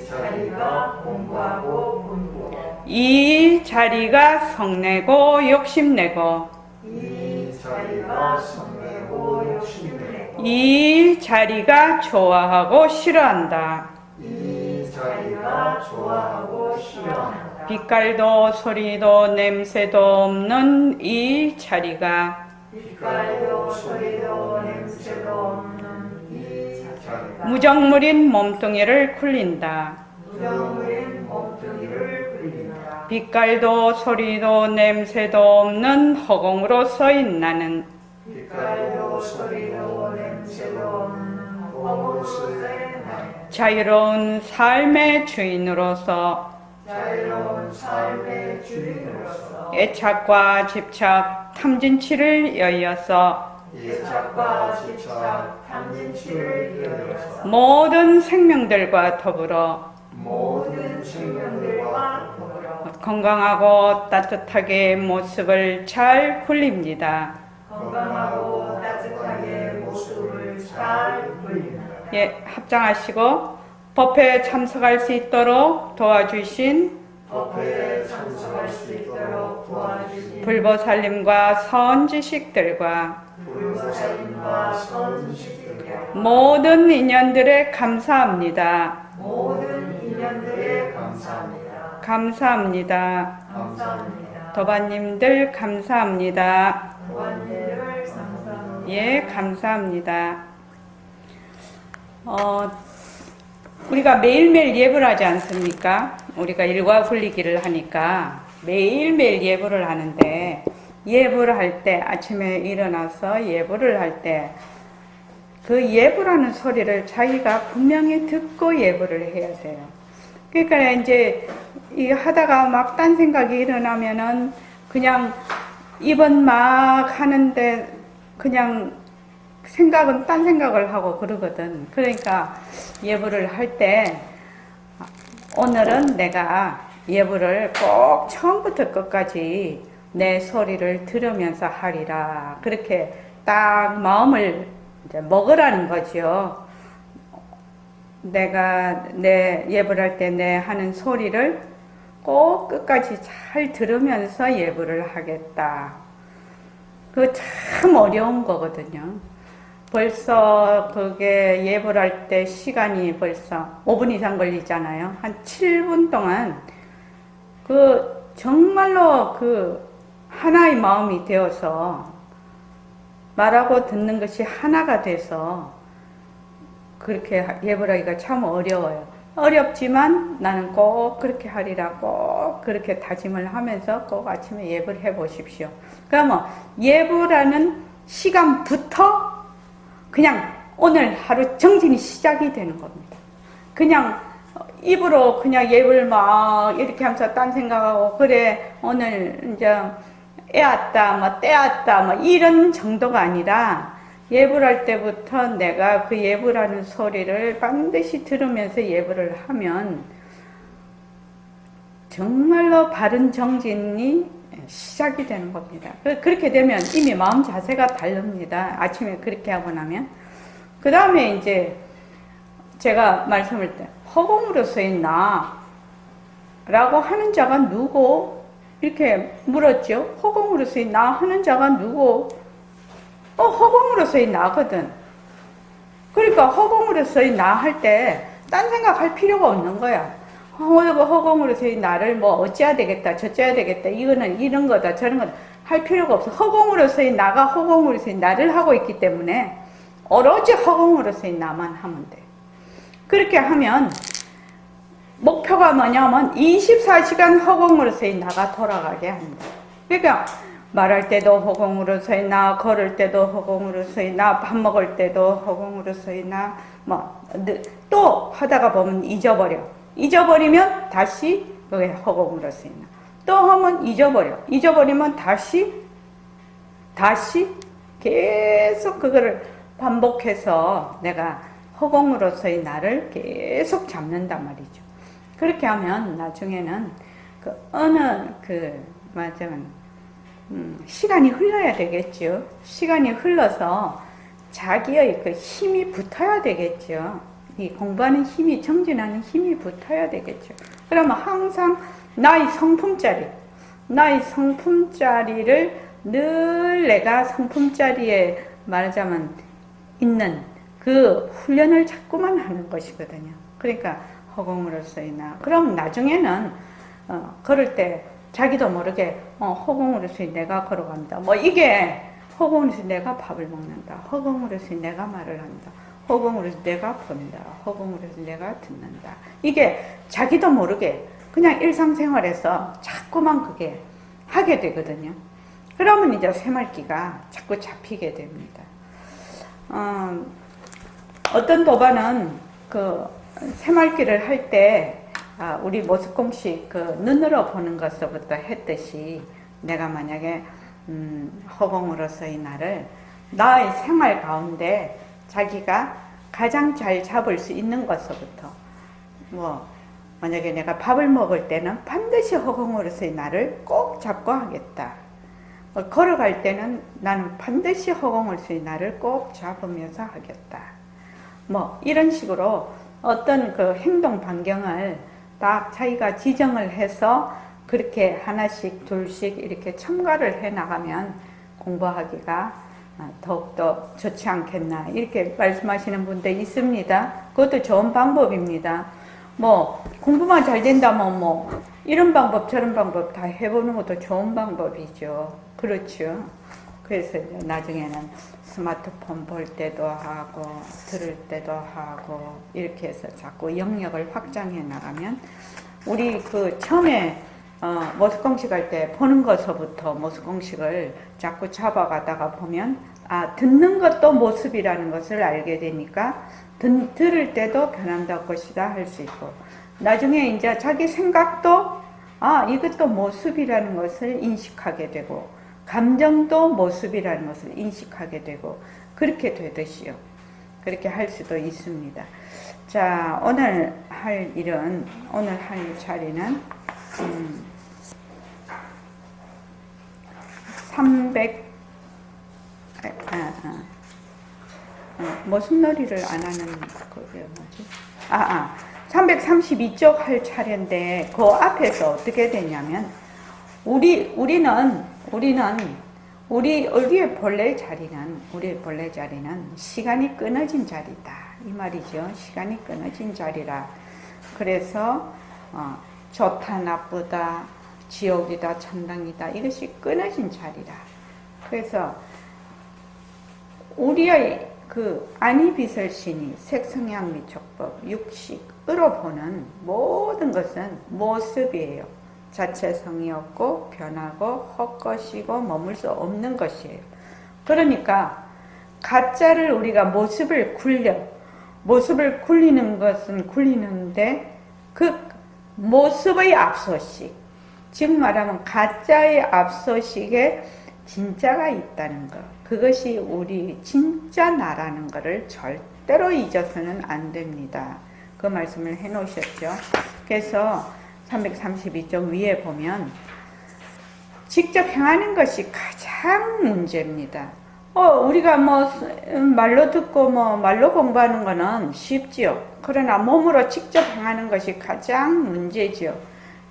자리가 공부하고 분고 이 자리가 성내고 욕심내고 이 자리가 성내고 욕심내고 이 자리가 좋아하고 싫어한다. 이 자리가 좋아하고 싫어한다. 빛깔도 소리도 냄새도 없는 이 자리가 빛깔도 소리도 냄새도 없는 이 자리가 무정물인 몸뚱이를 굴린다. 무정물인 몸뚱이를 굴린다. 빛깔도 소리도 냄새도 없는 허공으로 서인 나는 빛깔도 소리도 냄새도 없는 허공으로서의 나 자유로운 삶의 주인으로서 자유로운 삶의 주인으로서 애착과 집착, 탐진치를 여의어서 예착과 집착, 탐진치를 이어서 모든 생명들과 더불어 모든 생명들과 더불어 건강하고 따뜻하게 모습을 잘 굴립니다. 건강하고 따뜻하게 모습을 잘 굴립니다. 예, 합장하시고 법회에 참석할 수 있도록 도와주신 법회에 참석할 수 있도록 도와주신 불보살님과 선지식들과 불보살님과 선지식들과 모든 인연들에 감사합니다. 모든 인연들에 감사합니다. 감사합니다. 감사합니다. 도반님들 감사합니다. 도반님들 감사합니다. 예, 감사합니다. 우리가 매일매일 예불 하지 않습니까? 우리가 일과 굴리기를 하니까 매일매일 예불을 하는데 예불을 할 때 아침에 일어나서 예불을 할 때 그 예불하는 소리를 자기가 분명히 듣고 예불을 해야 돼요. 그러니까 이제 이 하다가 막 딴 생각이 일어나면은 그냥 입은 막 하는데 그냥 생각은 딴 생각을 하고 그러거든. 그러니까 예불을 할 때 오늘은 내가 예불을 꼭 처음부터 끝까지 내 소리를 들으면서 하리라. 그렇게 딱 마음을 이제 먹으라는 거죠. 내가 내 예불할 때 내 하는 소리를 꼭 끝까지 잘 들으면서 예불을 하겠다. 그거 참 어려운 거거든요. 벌써 그게 예불할 때 시간이 벌써 5분 이상 걸리잖아요. 한 7분 동안 그 정말로 그 하나의 마음이 되어서 말하고 듣는 것이 하나가 돼서 그렇게 예불하기가 참 어려워요. 어렵지만 나는 꼭 그렇게 하리라 꼭 그렇게 다짐을 하면서 꼭 아침에 예불해 보십시오. 그러면 예불하는 시간부터 그냥 오늘 하루 정진이 시작이 되는 겁니다. 그냥 입으로 그냥 예불 막 이렇게 하면서 딴 생각하고 그래 오늘 이제 애왔다 뭐 때왔다 뭐 이런 정도가 아니라 예불할 때부터 내가 그 예불하는 소리를 반드시 들으면서 예불을 하면 정말로 바른 정진이 시작이 되는 겁니다. 그렇게 되면 이미 마음 자세가 다릅니다. 아침에 그렇게 하고 나면. 그 다음에 이제 제가 말씀을 때 허공으로서의 나 라고 하는 자가 누구? 이렇게 물었죠. 허공으로서의 나 하는 자가 누구? 허공으로서의 나거든. 그러니까 허공으로서의 나 할 때 딴 생각할 필요가 없는 거야. 허공으로서의 나를 뭐 어찌해야 되겠다, 저찌해야 되겠다, 이거는 이런 거다, 저런 거다 할 필요가 없어. 허공으로서의 나가 허공으로서의 나를 하고 있기 때문에 오로지 허공으로서의 나만 하면 돼. 그렇게 하면 목표가 뭐냐면 24시간 허공으로서의 나가 돌아가게 합니다. 그러니까 말할 때도 허공으로서의 나, 걸을 때도 허공으로서의 나, 밥 먹을 때도 허공으로서의 나, 또 하다가 보면 잊어버리면 다시 그게 허공으로서의 나. 또 하면 잊어버리면 다시 계속 그거를 반복해서 내가 허공으로서의 나를 계속 잡는단 말이죠. 그렇게 하면 나중에는 시간이 흘러야 되겠죠. 시간이 흘러서 자기의 그 힘이 붙어야 되겠죠. 이 공부하는 힘이, 정진하는 힘이 붙어야 되겠죠. 그러면 항상 나의 성품자리를 늘 내가 성품자리에 말하자면 있는 그 훈련을 자꾸만 하는 것이거든요. 그러니까 허공으로서의 나. 그럼 나중에는 걸을 때 자기도 모르게 허공으로서의 내가 걸어간다. 뭐 이게 허공으로서의 내가 밥을 먹는다. 허공으로서의 내가 말을 한다. 허공으로서 내가 본다. 허공으로서 내가 듣는다. 이게 자기도 모르게 그냥 일상생활에서 자꾸만 그게 하게 되거든요. 그러면 이제 새말기가 자꾸 잡히게 됩니다. 어떤 도반은 그 새말기를 할 때 우리 모습공식 그 눈으로 보는 것부터 했듯이 내가 만약에 허공으로서의 나를 나의 생활 가운데 자기가 가장 잘 잡을 수 있는 것부터 뭐 만약에 내가 밥을 먹을 때는 반드시 허공으로서의 나를 꼭 잡고 하겠다. 걸어갈 때는 나는 반드시 허공으로서의 나를 꼭 잡으면서 하겠다. 뭐 이런 식으로 어떤 그 행동 반경을 딱 자기가 지정을 해서 그렇게 하나씩 둘씩 이렇게 첨가를 해 나가면 공부하기가 더욱더 좋지 않겠나 이렇게 말씀하시는 분도 있습니다. 그것도 좋은 방법입니다. 뭐 공부만 잘 된다면 뭐 이런 방법 저런 방법 다 해보는 것도 좋은 방법이죠. 그렇죠. 그래서 이제 나중에는 스마트폰 볼 때도 하고 들을 때도 하고 이렇게 해서 자꾸 영역을 확장해 나가면 우리 그 처음에 모습공식 할 때 보는 것서부터 모습공식을 자꾸 잡아가다가 보면 듣는 것도 모습이라는 것을 알게 되니까 들을 때도 변함될 것이다 할 수 있고 나중에 이제 자기 생각도 이것도 모습이라는 것을 인식하게 되고 감정도 모습이라는 것을 인식하게 되고 그렇게 되듯이요. 그렇게 할 수도 있습니다. 자, 오늘 할 자리는 무슨 놀이를 안 하는 그게 뭐지? 332쪽 할 차례인데 그 앞에서 어떻게 되냐면 우리의 본래 자리는 시간이 끊어진 자리다 이 말이죠. 시간이 끊어진 자리라. 그래서 좋다 나쁘다 지옥이다 천당이다 이것이 끊어진 자리라. 그래서 우리의 그 안이비설신이 색성향 미촉법 육식으로 보는 모든 것은 모습이에요. 자체성이 없고 변하고 헛것이고 머물 수 없는 것이에요. 그러니까 가짜를 우리가 모습을 굴리는 것은 굴리는데 그 모습의 압소식, 즉 말하면 가짜의 압소식에 진짜가 있다는 것, 그것이 우리 진짜 나라는 것을 절대로 잊어서는 안 됩니다. 그 말씀을 해 놓으셨죠. 그래서 332쪽 위에 보면 직접 행하는 것이 가장 문제입니다. 우리가 뭐 말로 듣고 뭐 말로 공부하는 거는 쉽지요. 그러나 몸으로 직접 행하는 것이 가장 문제지요.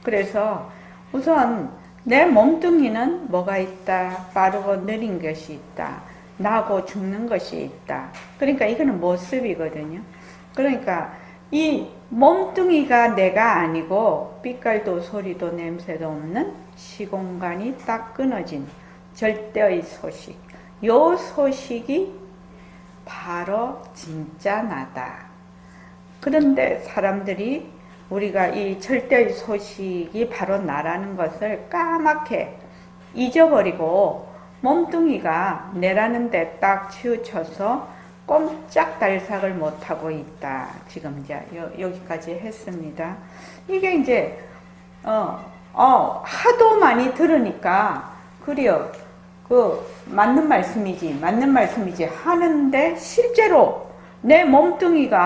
그래서 우선 내 몸뚱이는 뭐가 있다. 빠르고 느린 것이 있다. 나고 죽는 것이 있다. 그러니까 이거는 모습이거든요. 그러니까 이 몸뚱이가 내가 아니고 빛깔도 소리도 냄새도 없는 시공간이 딱 끊어진 절대의 소식. 요 소식이 바로 진짜 나다. 그런데 사람들이 우리가 이 절대의 소식이 바로 나라는 것을 까맣게 잊어버리고 몸뚱이가 내라는 데 딱 치우쳐서 꼼짝달싹을 못하고 있다. 지금 이제 여기까지 했습니다. 이게 이제 하도 많이 들으니까 그래요. 맞는 말씀이지 하는데 실제로 내 몸뚱이를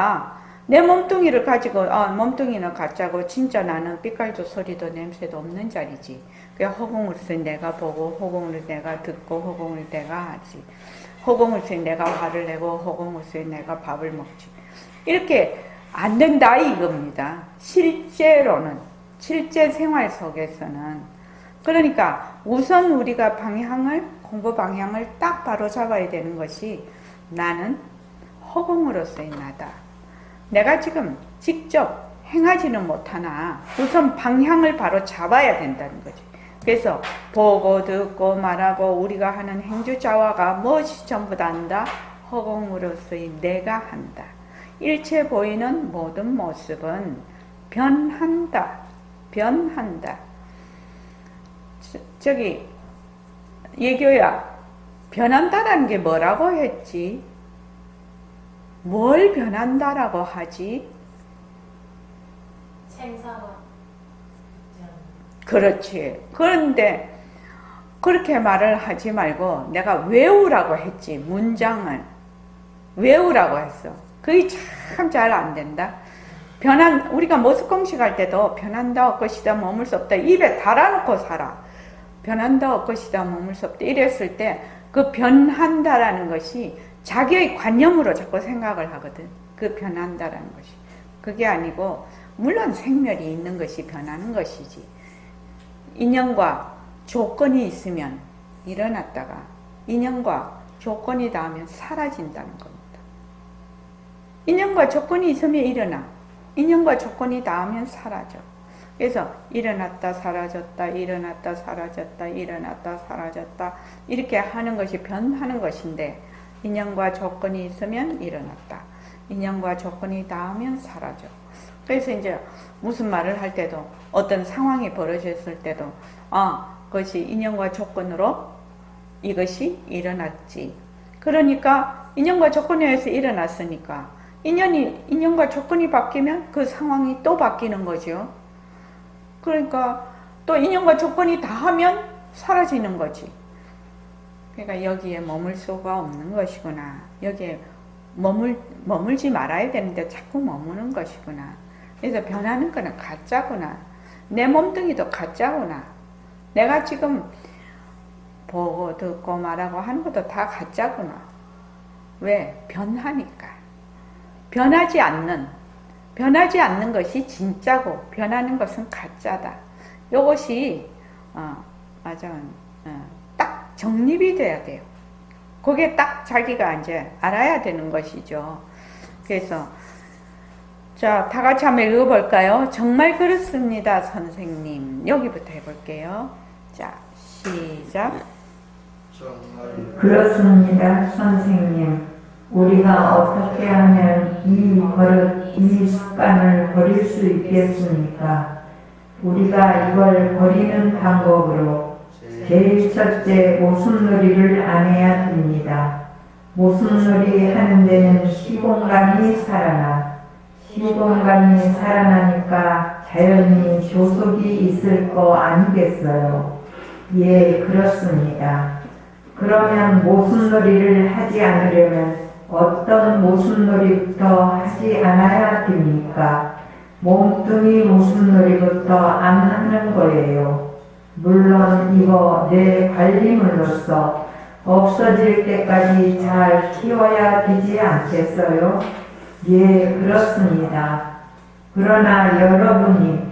가지고 몸뚱이는 가짜고 진짜 나는 빛깔도 소리도 냄새도 없는 자리지. 허공으로서 내가 보고 허공으로 내가 듣고 허공으로 내가 하지. 허공으로서 내가 화를 내고 허공으로서 내가 밥을 먹지. 이렇게 안 된다 이겁니다. 실제로는, 실제 생활 속에서는. 그러니까 우선 우리가 공부 방향을 딱 바로 잡아야 되는 것이 나는 허공으로서의 나다. 내가 지금 직접 행하지는 못하나 우선 방향을 바로 잡아야 된다는 거지. 그래서 보고 듣고 말하고 우리가 하는 행주자화가 무엇이 전부 다 한다? 허공으로서의 내가 한다. 일체 보이는 모든 모습은 변한다. 변한다. 저기 예교야, 변한다라는 게 뭐라고 했지? 뭘 변한다라고 하지? 생사가 그렇지. 그런데 그렇게 말을 하지 말고 내가 외우라고 했지. 문장을 외우라고 했어. 그게 참 잘 안 된다. 우리가 모습공식 할 때도 변한다, 엇것이다, 머물 수 없다. 입에 달아놓고 살아. 변한다, 엇것이다, 머물 수 없다. 이랬을 때 그 변한다라는 것이 자기의 관념으로 자꾸 생각을 하거든. 그 변한다라는 것이. 그게 아니고, 물론 생멸이 있는 것이 변하는 것이지. 인연과 조건이 있으면 일어났다가 인연과 조건이 닿으면 사라진다는 겁니다. 인연과 조건이 있으면 일어나. 인연과 조건이 닿으면 사라져. 그래서 일어났다 사라졌다 일어났다 사라졌다 일어났다 사라졌다 이렇게 하는 것이 변하는 것인데, 인연과 조건이 있으면 일어났다. 인연과 조건이 닿으면 사라져. 그래서 이제 무슨 말을 할 때도 어떤 상황이 벌어졌을 때도 그것이 인연과 조건으로 이것이 일어났지. 그러니까 인연과 조건에 의해서 일어났으니까 인연과 조건이 바뀌면 그 상황이 또 바뀌는 거죠. 그러니까 또 인연과 조건이 다하면 사라지는 거지. 그러니까 여기에 머물 수가 없는 것이구나. 여기에 머물지 말아야 되는데 자꾸 머무는 것이구나. 그래서 변하는 거는 가짜구나. 내 몸뚱이도 가짜구나. 내가 지금 보고 듣고 말하고 하는 것도 다 가짜구나. 왜? 변하니까. 변하지 않는 것이 진짜고 변하는 것은 가짜다. 이것이 딱 정립이 돼야 돼요. 그게 딱 자기가 이제 알아야 되는 것이죠. 그래서 자, 다 같이 한번 읽어볼까요? 정말 그렇습니다, 선생님. 여기부터 해볼게요. 자, 시작. 그렇습니다, 선생님. 우리가 어떻게 하면 이 버릇, 이 습관을 버릴 수 있겠습니까? 우리가 이걸 버리는 방법으로 제일 첫째 모순놀이를 안 해야 됩니다. 모순놀이 하는 데는 시공간이 살아나니까 자연히 조속이 있을 거 아니겠어요? 예, 그렇습니다. 그러면 모순놀이를 하지 않으려면 어떤 모순놀이부터 하지 않아야 됩니까? 몸뚱이 모순놀이부터 안 하는 거예요. 물론 이거 내 관리물로서 없어질 때까지 잘 키워야 되지 않겠어요? 예, 그렇습니다. 그러나 여러분이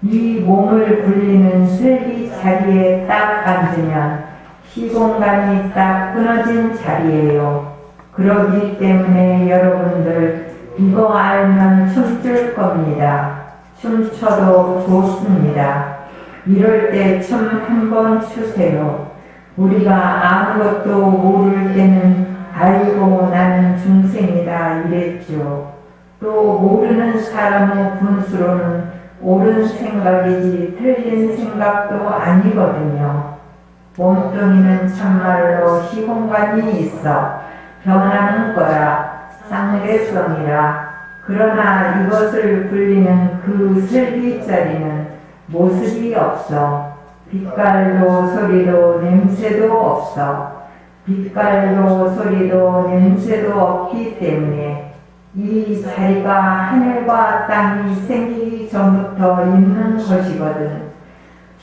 이 몸을 굴리는 슬기 자리에 딱 앉으면 시공간이 딱 끊어진 자리예요. 그러기 때문에 여러분들 이거 알면 춤출 겁니다. 춤춰도 좋습니다. 이럴 때 춤 한번 추세요. 우리가 아무것도 모를 때는 아이고 나는 중생이다 이랬죠. 또 모르는 사람의 분수로는 옳은 생각이지 틀린 생각도 아니거든요. 몸뚱이는 참말로 시공간이 있어 변하는 거라 상대성이라. 그러나 이것을 굴리는 그 슬기자리는 모습이 없어. 빛깔도 소리도 냄새도 없어. 빛깔도 소리도 냄새도 없기 때문에 이 자리가 하늘과 땅이 생기기 전부터 있는 것이거든.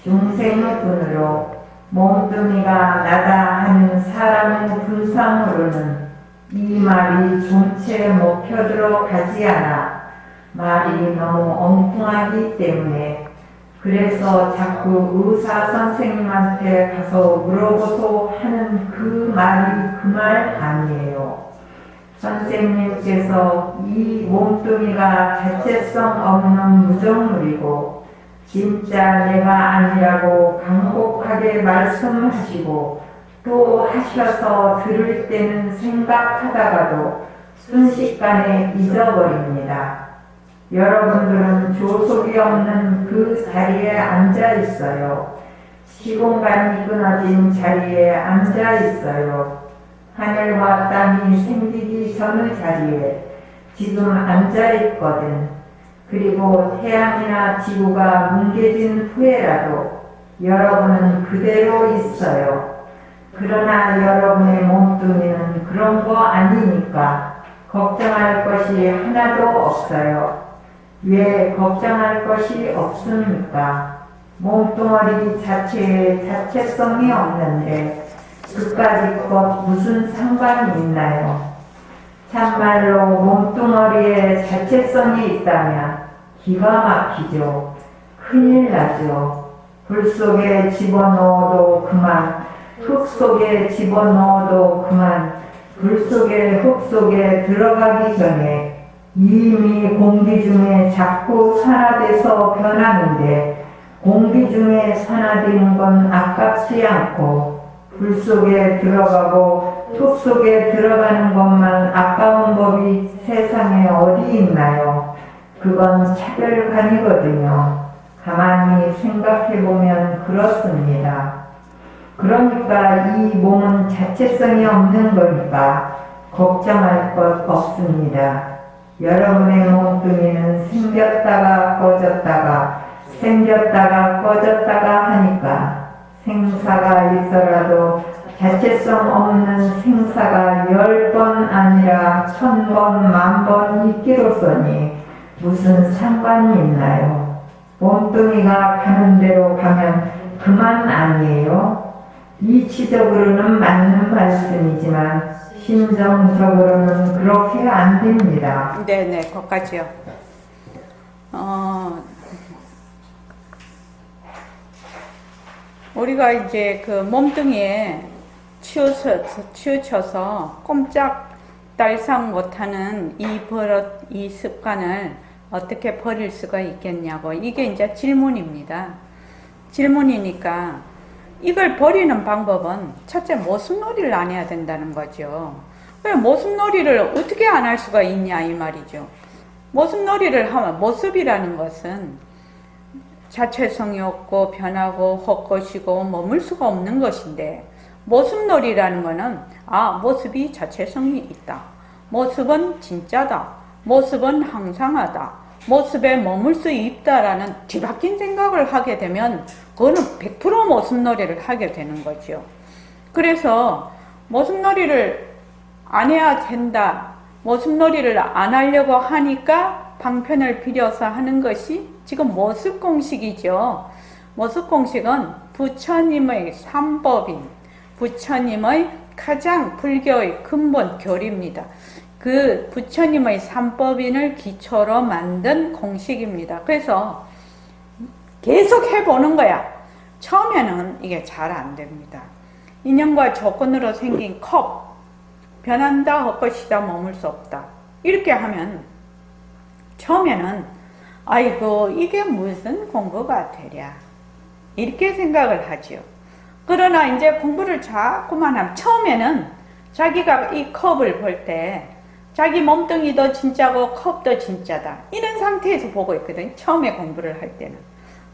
중생의 분으로 몸뚱이가 나다 하는 사람의 분상으로는 이 말이 좀채 먹혀들어 가지 않아. 말이 너무 엉뚱하기 때문에 그래서 자꾸 의사 선생님한테 가서 물어보소 하는 그 말이 그 말 아니에요. 선생님께서 이 몸뚱이가 자체성 없는 무정물이고 진짜 내가 아니라고 강곡하게 말씀하시고 또 하셔서 들을 때는 생각하다가도 순식간에 잊어버립니다. 여러분들은 조속이 없는 그 자리에 앉아 있어요. 시공간이 끊어진 자리에 앉아 있어요. 하늘과 땅이 생기기 전의 자리에 지금 앉아 있거든. 그리고 태양이나 지구가 뭉개진 후에라도 여러분은 그대로 있어요. 그러나 여러분의 몸뚱이는 그런 거 아니니까 걱정할 것이 하나도 없어요. 왜 걱정할 것이 없습니까? 몸뚱아리 자체에 자체성이 없는데 그까짓 것 무슨 상관이 있나요? 참말로 몸뚱아리에 자체성이 있다면 기가 막히죠. 큰일 나죠. 불 속에 집어넣어도 그만, 흙 속에 집어넣어도 그만, 불 속에 흙 속에 들어가기 전에 이미 공기 중에 자꾸 산화돼서 변하는데 공기 중에 산화되는 건 아깝지 않고 불 속에 들어가고 흙 속에 들어가는 것만 아까운 법이 세상에 어디 있나요? 그건 차별관이거든요. 가만히 생각해보면 그렇습니다. 그러니까 이 몸은 자체성이 없는 거니까 걱정할 것 없습니다. 여러분의 몸뚱이는 생겼다가 꺼졌다가 생겼다가 꺼졌다가 하니까 생사가 있더라도 자체성 없는 생사가 10번 아니라 1000번, 10,000번 있기로서니 무슨 상관이 있나요? 몸뚱이가 가는 대로 가면 그만 아니에요? 이치적으로는 맞는 말씀이지만 심정적으로는 그렇게 안 됩니다. 네네, 거기까지요. 우리가 이제 그 몸뚱이에 치우쳐서 꼼짝 달싹 못하는 이 버릇, 이 습관을 어떻게 버릴 수가 있겠냐고. 이게 이제 질문입니다. 질문이니까 이걸 버리는 방법은 첫째 모습놀이를 안 해야 된다는 거죠. 왜 모습놀이를 어떻게 안 할 수가 있냐 이 말이죠. 모습놀이를 하면 모습이라는 것은 자체성이 없고 변하고 헛것이고 머물 수가 없는 것인데 모습놀이라는 것은 모습이 자체성이 있다. 모습은 진짜다. 모습은 항상하다. 모습에 머물 수 있다라는 뒤바뀐 생각을 하게 되면 그거는 100% 모습놀이를 하게 되는 거죠. 그래서 모습놀이를 안 해야 된다. 모습놀이를 안 하려고 하니까 방편을 빌려서 하는 것이 지금 모습공식이죠. 모습공식은 부처님의 삼법인 부처님의 가장 불교의 근본 교리입니다. 그 부처님의 삼법인을 기초로 만든 공식입니다. 그래서 계속 해보는 거야. 처음에는 이게 잘 안 됩니다. 인연과 조건으로 생긴 컵, 변한다, 헛것이다, 머물 수 없다. 이렇게 하면 처음에는 아이고 이게 무슨 공부가 되랴 이렇게 생각을 하죠. 그러나 이제 공부를 자꾸만 하면 처음에는 자기가 이 컵을 볼 때 자기 몸뚱이도 진짜고 컵도 진짜다 이런 상태에서 보고 있거든요. 처음에 공부를 할 때는.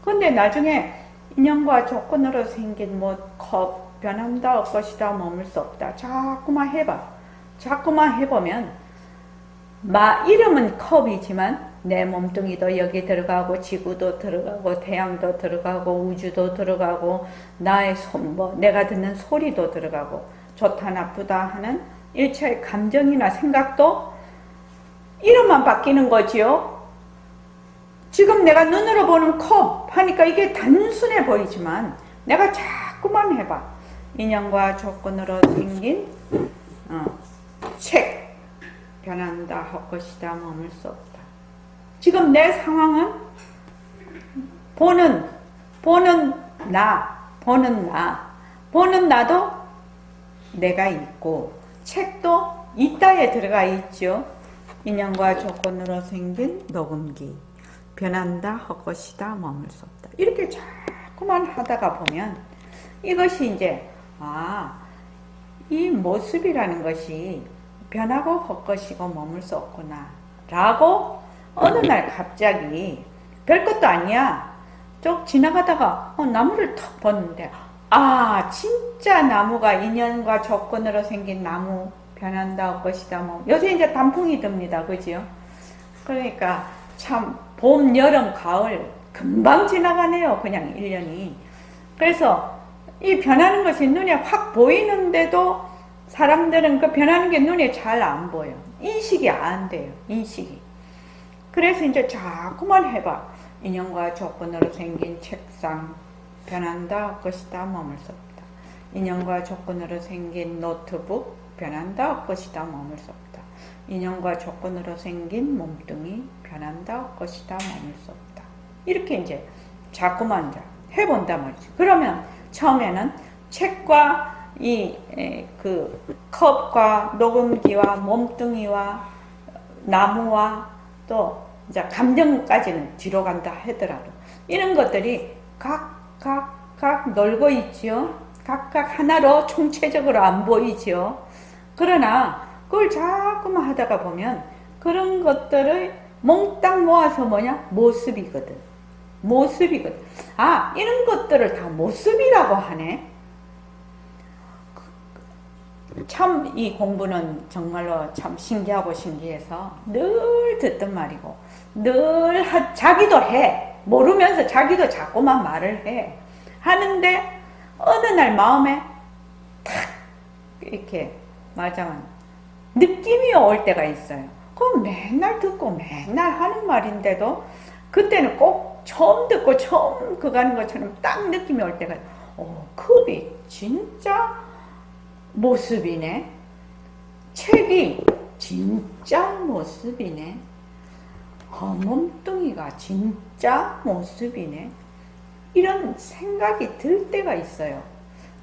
근데 나중에 인연과 조건으로 생긴 컵, 변한다, 헛것이다, 머물 수 없다. 자꾸만 해봐. 자꾸만 해보면 이름은 컵이지만 내 몸뚱이도 여기 들어가고 지구도 들어가고 태양도 들어가고 우주도 들어가고 나의 내가 듣는 소리도 들어가고 좋다 나쁘다 하는 일체의 감정이나 생각도 이름만 바뀌는 거지요. 지금 내가 눈으로 보는 컵 하니까 이게 단순해 보이지만 내가 자꾸만 해봐. 인연과 조건으로 생긴 책 변한다, 헛것이다, 머물 수 없다. 지금 내 상황은 보는 나도 내가 있고 책도 있다에 들어가 있죠. 인연과 조건으로 생긴 녹음기. 변한다, 헛것이다, 머물 수 없다. 이렇게 자꾸만 하다가 보면 이것이 이제 이 모습이라는 것이 변하고 헛것이고 머물 수 없구나 라고 어느 날 갑자기 별것도 아니야. 쭉 지나가다가 나무를 턱 봤는데 진짜 나무가 인연과 조건으로 생긴 나무 변한다 헛것이다 뭐 요새 이제 단풍이 듭니다. 그지요? 그러니까 참 봄, 여름, 가을 금방 지나가네요. 그냥 1년이. 그래서 이 변하는 것이 눈에 확 보이는데도 사람들은 그 변하는 게 눈에 잘 안 보여. 인식이 안 돼요. 인식이. 그래서 이제 자꾸만 해봐. 인연과 조건으로 생긴 책상 변한다 것이다 머물 수 없다. 인연과 조건으로 생긴 노트북 변한다 것이다 머물 수 없다. 인연과 조건으로 생긴 몸뚱이 변한다 것이다 머물 수 없다. 이렇게 이제 자꾸만 해본단 말이지. 그러면 처음에는 책과 그 컵과 녹음기와 몸뚱이와 나무와 또 이제 감정까지는 뒤로 간다 하더라도 이런 것들이 각각 놀고 있지요. 각각 하나로 총체적으로 안 보이지요. 그러나 그걸 자꾸만 하다가 보면 그런 것들을 몽땅 모아서 모습이거든. 모습이거든. 이런 것들을 다 모습이라고 하네. 참 이 공부는 정말로 참 신기하고 신기해서 늘 듣던 말이고 늘 자기도 해. 모르면서 자기도 자꾸만 말을 해. 하는데 어느 날 마음에 탁 이렇게 말하자면 느낌이 올 때가 있어요. 그럼 맨날 듣고 맨날 하는 말인데도 그때는 꼭 처음 듣고 처음 그거 하는 것처럼 딱 느낌이 올 때가 급이 진짜 모습이네. 책이 진짜 모습이네. 몸뚱이가 진짜 모습이네. 이런 생각이 들 때가 있어요.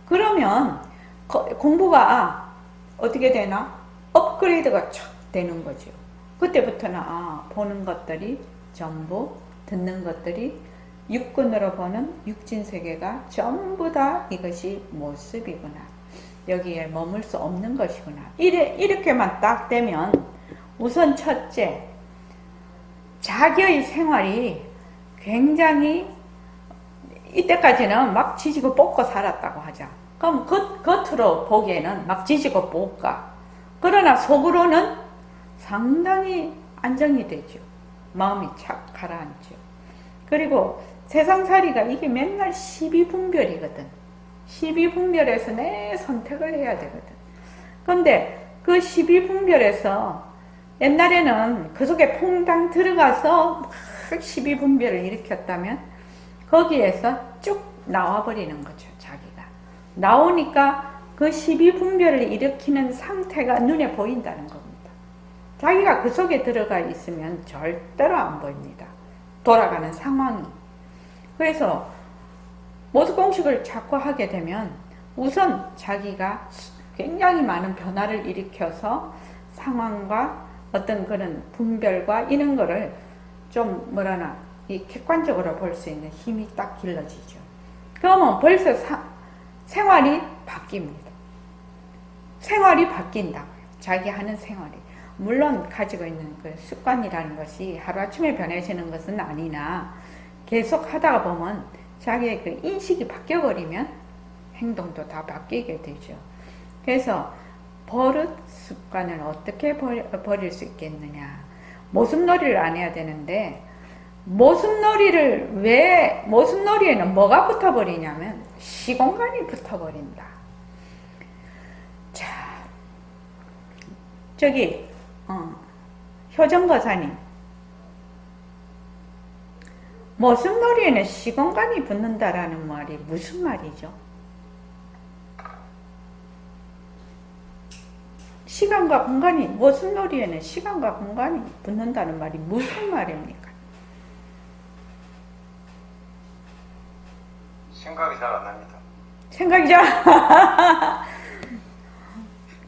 그러면 공부가 어떻게 되나? 업그레이드가 촥 되는 거죠. 그때부터는 보는 것들이 전부 듣는 것들이 육근으로 보는 육진세계가 전부 다 이것이 모습이구나. 여기에 머물 수 없는 것이구나. 이렇게만 딱 되면 우선 첫째, 자기의 생활이 굉장히 이때까지는 막 지지고 볶고 살았다고 하자. 그럼 겉으로 보기에는 막 지지고 볶아. 그러나 속으로는 상당히 안정이 되죠. 마음이 착 가라앉죠. 그리고 세상살이가 이게 맨날 시비분별이거든. 시비분별에서 내 선택을 해야 되거든. 근데 그 시비분별에서 옛날에는 그 속에 퐁당 들어가서 막 시비분별을 일으켰다면 거기에서 쭉 나와버리는 거죠. 자기가. 나오니까 그 시비분별을 일으키는 상태가 눈에 보인다는 겁니다. 자기가 그 속에 들어가 있으면 절대로 안 보입니다. 돌아가는 상황이. 그래서 모습공식을 자꾸 하게 되면 우선 자기가 굉장히 많은 변화를 일으켜서 상황과 어떤 그런 분별과 이런 거를 좀 이 객관적으로 볼 수 있는 힘이 딱 길러지죠. 그러면 벌써 생활이 바뀝니다. 생활이 바뀐다. 자기 하는 생활이. 물론 가지고 있는 그 습관이라는 것이 하루아침에 변해지는 것은 아니나 계속 하다가 보면 자기의 그 인식이 바뀌어버리면 행동도 다 바뀌게 되죠. 그래서 버릇 습관을 어떻게 버릴 수 있겠느냐. 모습놀이를 안 해야 되는데 모습놀이에는 뭐가 붙어버리냐면 시공간이 붙어버린다. 자, 저기 효정거사님, 모습놀이에는 시공간이 붙는다라는 말이 무슨 말이죠? 시간과 공간이, 모습놀이에는 시간과 공간이 붙는다는 말이 무슨 말입니까? 생각이 잘 안 납니다. 생각이 잘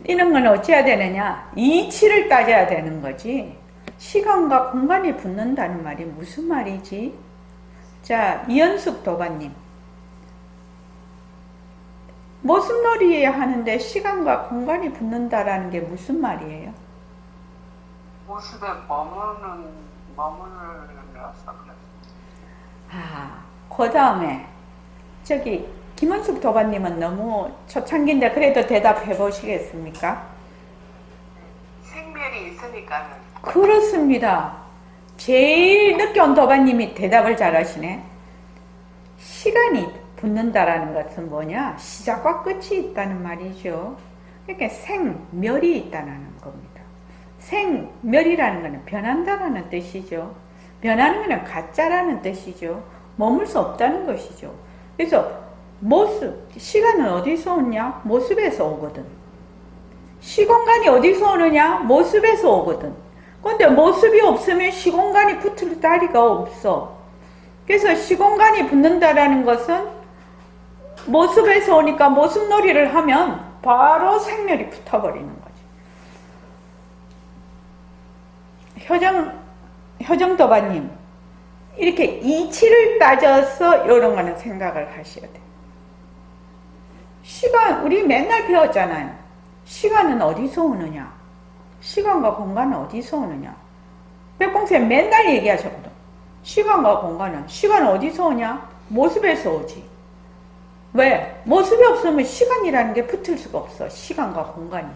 이런 건 어찌해야 되느냐? 이치를 따져야 되는 거지. 시간과 공간이 붙는다는 말이 무슨 말이지? 자, 이현숙 도반님. 모습놀이 하는데 시간과 공간이 붙는다라는 게 무슨 말이에요? 모습에 머물러서 그랬어요. 그 다음에 저기 김원숙 도반님은 너무 초창기인데 그래도 대답해 보시겠습니까? 생멸이 있으니까는 그렇습니다. 제일 늦게 온 도반님이 대답을 잘하시네. 시간이 붙는다라는 것은 뭐냐? 시작과 끝이 있다는 말이죠. 그러니까 생멸이 있다는 겁니다. 생멸이라는 것은 변한다라는 뜻이죠. 변하는 것은 가짜라는 뜻이죠. 머물 수 없다는 것이죠. 그래서 시간은 어디서 오냐? 모습에서 오거든. 시공간이 어디서 오느냐? 모습에서 오거든. 근데 모습이 없으면 시공간이 붙을 다리가 없어. 그래서 시공간이 붙는다라는 것은 모습에서 오니까 모습놀이를 하면 바로 생멸이 붙어버리는 거지. 효정도바님, 이렇게 이치를 따져서 이런 거는 생각을 하셔야 돼. 시간, 우리 맨날 배웠잖아요. 시간은 어디서 오느냐? 시간과 공간은 어디서 오느냐? 백봉생 맨날 얘기하셨거든. 시간과 공간은, 시간은 어디서 오냐? 모습에서 오지. 왜? 모습이 없으면 시간이라는 게 붙을 수가 없어. 시간과 공간이.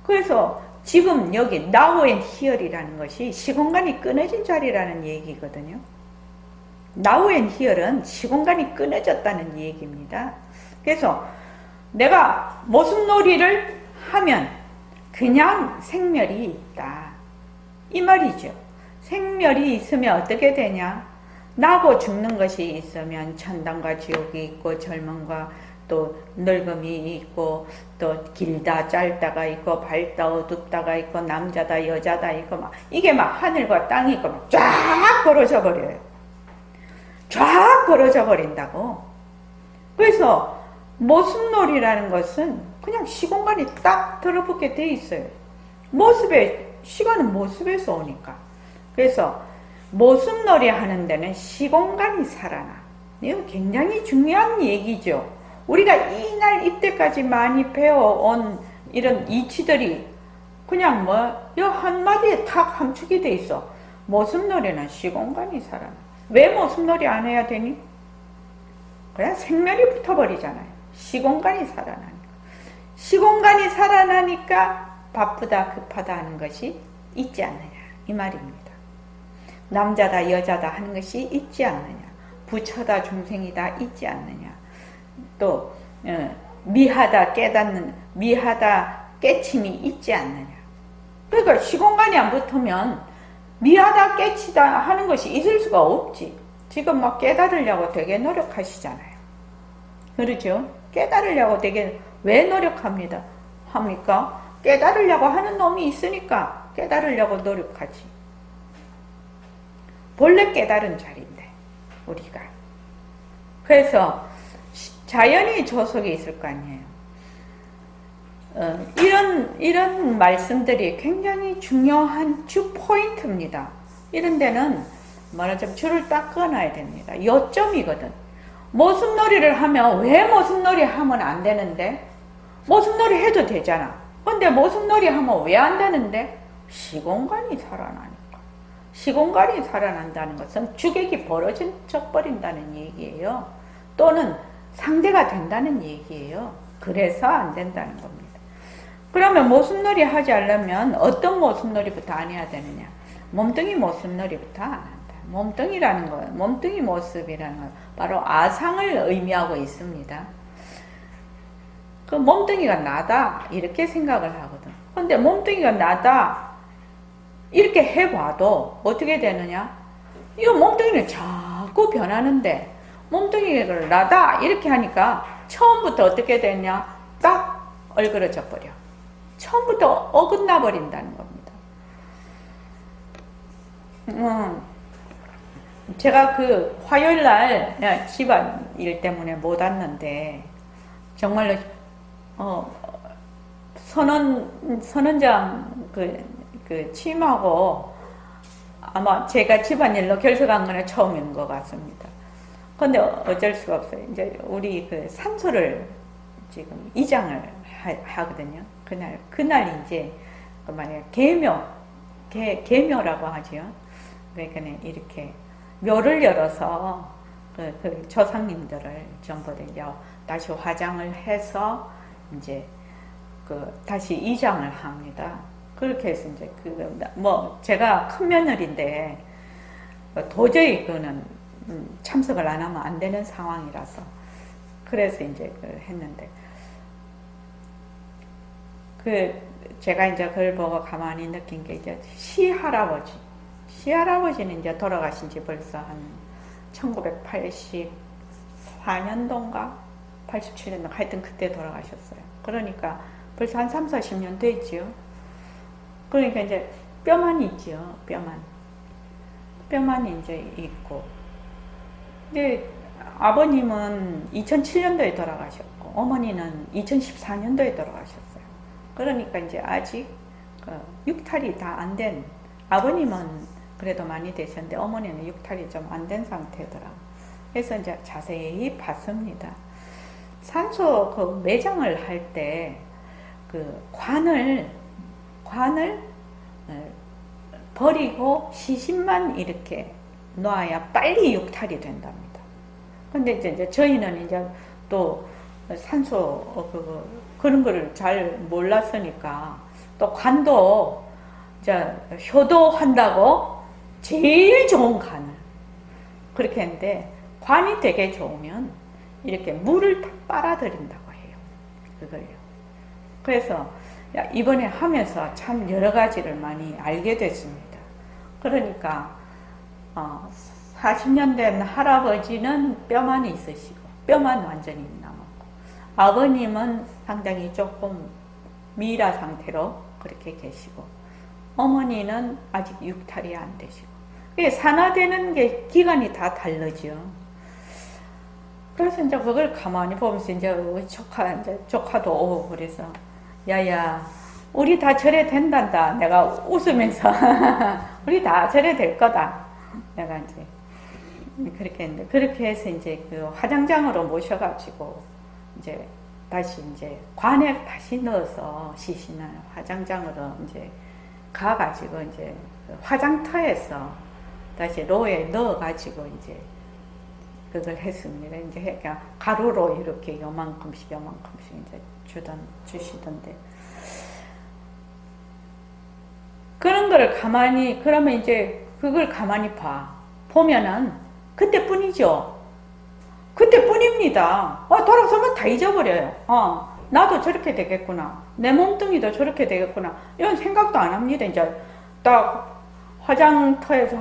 그래서 지금 여기 now and here이라는 것이 시공간이 끊어진 자리라는 얘기거든요. now and here은 시공간이 끊어졌다는 얘기입니다. 그래서 내가 모습놀이를 하면 그냥 생멸이 있다. 이 말이죠. 생멸이 있으면 어떻게 되냐? 나고 죽는 것이 있으면 천당과 지옥이 있고 젊음과 또 늙음이 있고 또 길다 짧다가 있고 밝다 어둡다가 있고 남자다 여자다 있고 막 이게 막 하늘과 땅이 있고 막 쫙 벌어져 버려요. 쫙 벌어져 버린다고. 그래서 모습놀이라는 것은 그냥 시공간이 딱 들어붙게 돼 있어요. 시간은 모습에서 오니까. 그래서 모습놀이 하는 데는 시공간이 살아나. 이거 굉장히 중요한 얘기죠. 우리가 이날 이때까지 많이 배워온 이런 이치들이 그냥 이 한마디에 탁 함축이 돼 있어. 모습놀이는 시공간이 살아나. 왜 모습놀이 안 해야 되니? 그냥 생멸이 붙어버리잖아요. 시공간이 살아나니까. 시공간이 살아나니까 바쁘다 급하다 하는 것이 있지 않느냐 이 말입니다. 남자다 여자다 하는 것이 있지 않느냐. 부처다 중생이다 있지 않느냐. 또 미하다 깨닫는 미하다 깨침이 있지 않느냐. 그러니까 시공간이 안 붙으면 미하다 깨치다 하는 것이 있을 수가 없지. 지금 막 깨달으려고 되게 노력하시잖아요. 그렇죠? 깨달으려고 되게 왜 노력합니다? 합니까? 깨달으려고 하는 놈이 있으니까 깨달으려고 노력하지. 본래 깨달은 자리인데 우리가. 그래서 자연히 조속이 있을 거 아니에요. 이런 말씀들이 굉장히 중요한 주 포인트입니다. 이런 데는 말하자면 줄을 딱 그어놔야 됩니다. 요점이거든. 모습놀이를 하면 왜 모습놀이 하면 안 되는데? 모습놀이 해도 되잖아. 근데 모습놀이 하면 왜 안 되는데? 시공간이 살아나니까. 시공간이 살아난다는 것은 주객이 벌어져 버린다는 얘기예요. 또는 상대가 된다는 얘기예요. 그래서 안 된다는 겁니다. 그러면 모습놀이 하지 않으면 어떤 모습놀이부터 안 해야 되느냐? 몸뚱이 모습놀이부터 안 한다. 몸뚱이라는 거, 몸뚱이 모습이라는 건 바로 아상을 의미하고 있습니다. 그 몸뚱이가 나다 이렇게 생각을 하거든. 근데 몸뚱이가 나다 이렇게 해봐도 어떻게 되느냐? 이거 몸뚱이는 자꾸 변하는데 몸뚱이를 나다 이렇게 하니까 처음부터 어떻게 되냐? 딱 얼그러져 버려. 처음부터 어긋나 버린다는 겁니다. 제가 그 화요일 날 집안 일 때문에 못 왔는데 정말로 선원장 그 취임하고 아마 제가 집안일로 결석한 거는 처음인 것 같습니다. 근데 어쩔 수가 없어요. 이제 우리 그 산소를 지금 이장을 하거든요. 그날 이제 만약 계묘라고 하죠. 그러니까 이렇게 묘를 열어서 그 조상님들을 전부 다 다시 화장을 해서 이제 다시 이장을 합니다. 그렇게 해서 이제 제가 큰 며느리인데 도저히 그거는 참석을 안 하면 안 되는 상황이라서 그래서 이제 했는데 제가 이제 그걸 보고 가만히 느낀 게 이제 시할아버지는 이제 돌아가신 지 벌써 한 1984년도인가 87년도 하여튼 그때 돌아가셨어요. 그러니까 벌써 한 3, 40년 됐지요. 그러니까 이제 뼈만 있죠. 뼈만 이제 있고. 근데 아버님은 2007년도에 돌아가셨고 어머니는 2014년도에 돌아가셨어요. 그러니까 이제 아직 육탈이 다 안 된, 아버님은 그래도 많이 되셨는데 어머니는 육탈이 좀 안 된 상태더라고요. 그래서 이제 자세히 봤습니다. 산소 그 매장을 할 때 그 관을 버리고 시신만 이렇게 놔야 빨리 육탈이 된답니다. 근데 이제 저희는 이제 또 산소 그런 거를 잘 몰랐으니까 또 관도 이제 효도한다고 제일 좋은 관을 그렇게 했는데 관이 되게 좋으면 이렇게 물을 다 빨아들인다고 해요. 그걸요. 그래서 이번에 하면서 참 여러 가지를 많이 알게 됐습니다. 그러니까 40년 된 할아버지는 뼈만 있으시고 뼈만 완전히 남았고 아버님은 상당히 조금 미라 상태로 그렇게 계시고 어머니는 아직 육탈이 안 되시고 산화되는 게 기간이 다 다르죠. 그래서 이제 그걸 가만히 보면서 이제 조카도 오고 그래서 야야 우리 다 절에 된단다. 내가 웃으면서 우리 다 절에 될 거다. 내가 이제 그렇게 했는데 그렇게 해서 이제 그 화장장으로 모셔가지고 이제 다시 이제 관에 다시 넣어서 시신을 화장장으로 이제 가가지고 이제 화장터에서 다시 로에 넣어가지고 이제 그걸 했습니다. 이제 가루로 이렇게 요만큼씩 이제 주시던데 그런 거를 가만히 그러면 이제 그걸 가만히 보면은 그때뿐이죠. 그때뿐입니다. 돌아서면 다 잊어버려요. 나도 저렇게 되겠구나. 내 몸뚱이도 저렇게 되겠구나. 이런 생각도 안 합니다. 이제 딱 화장터에서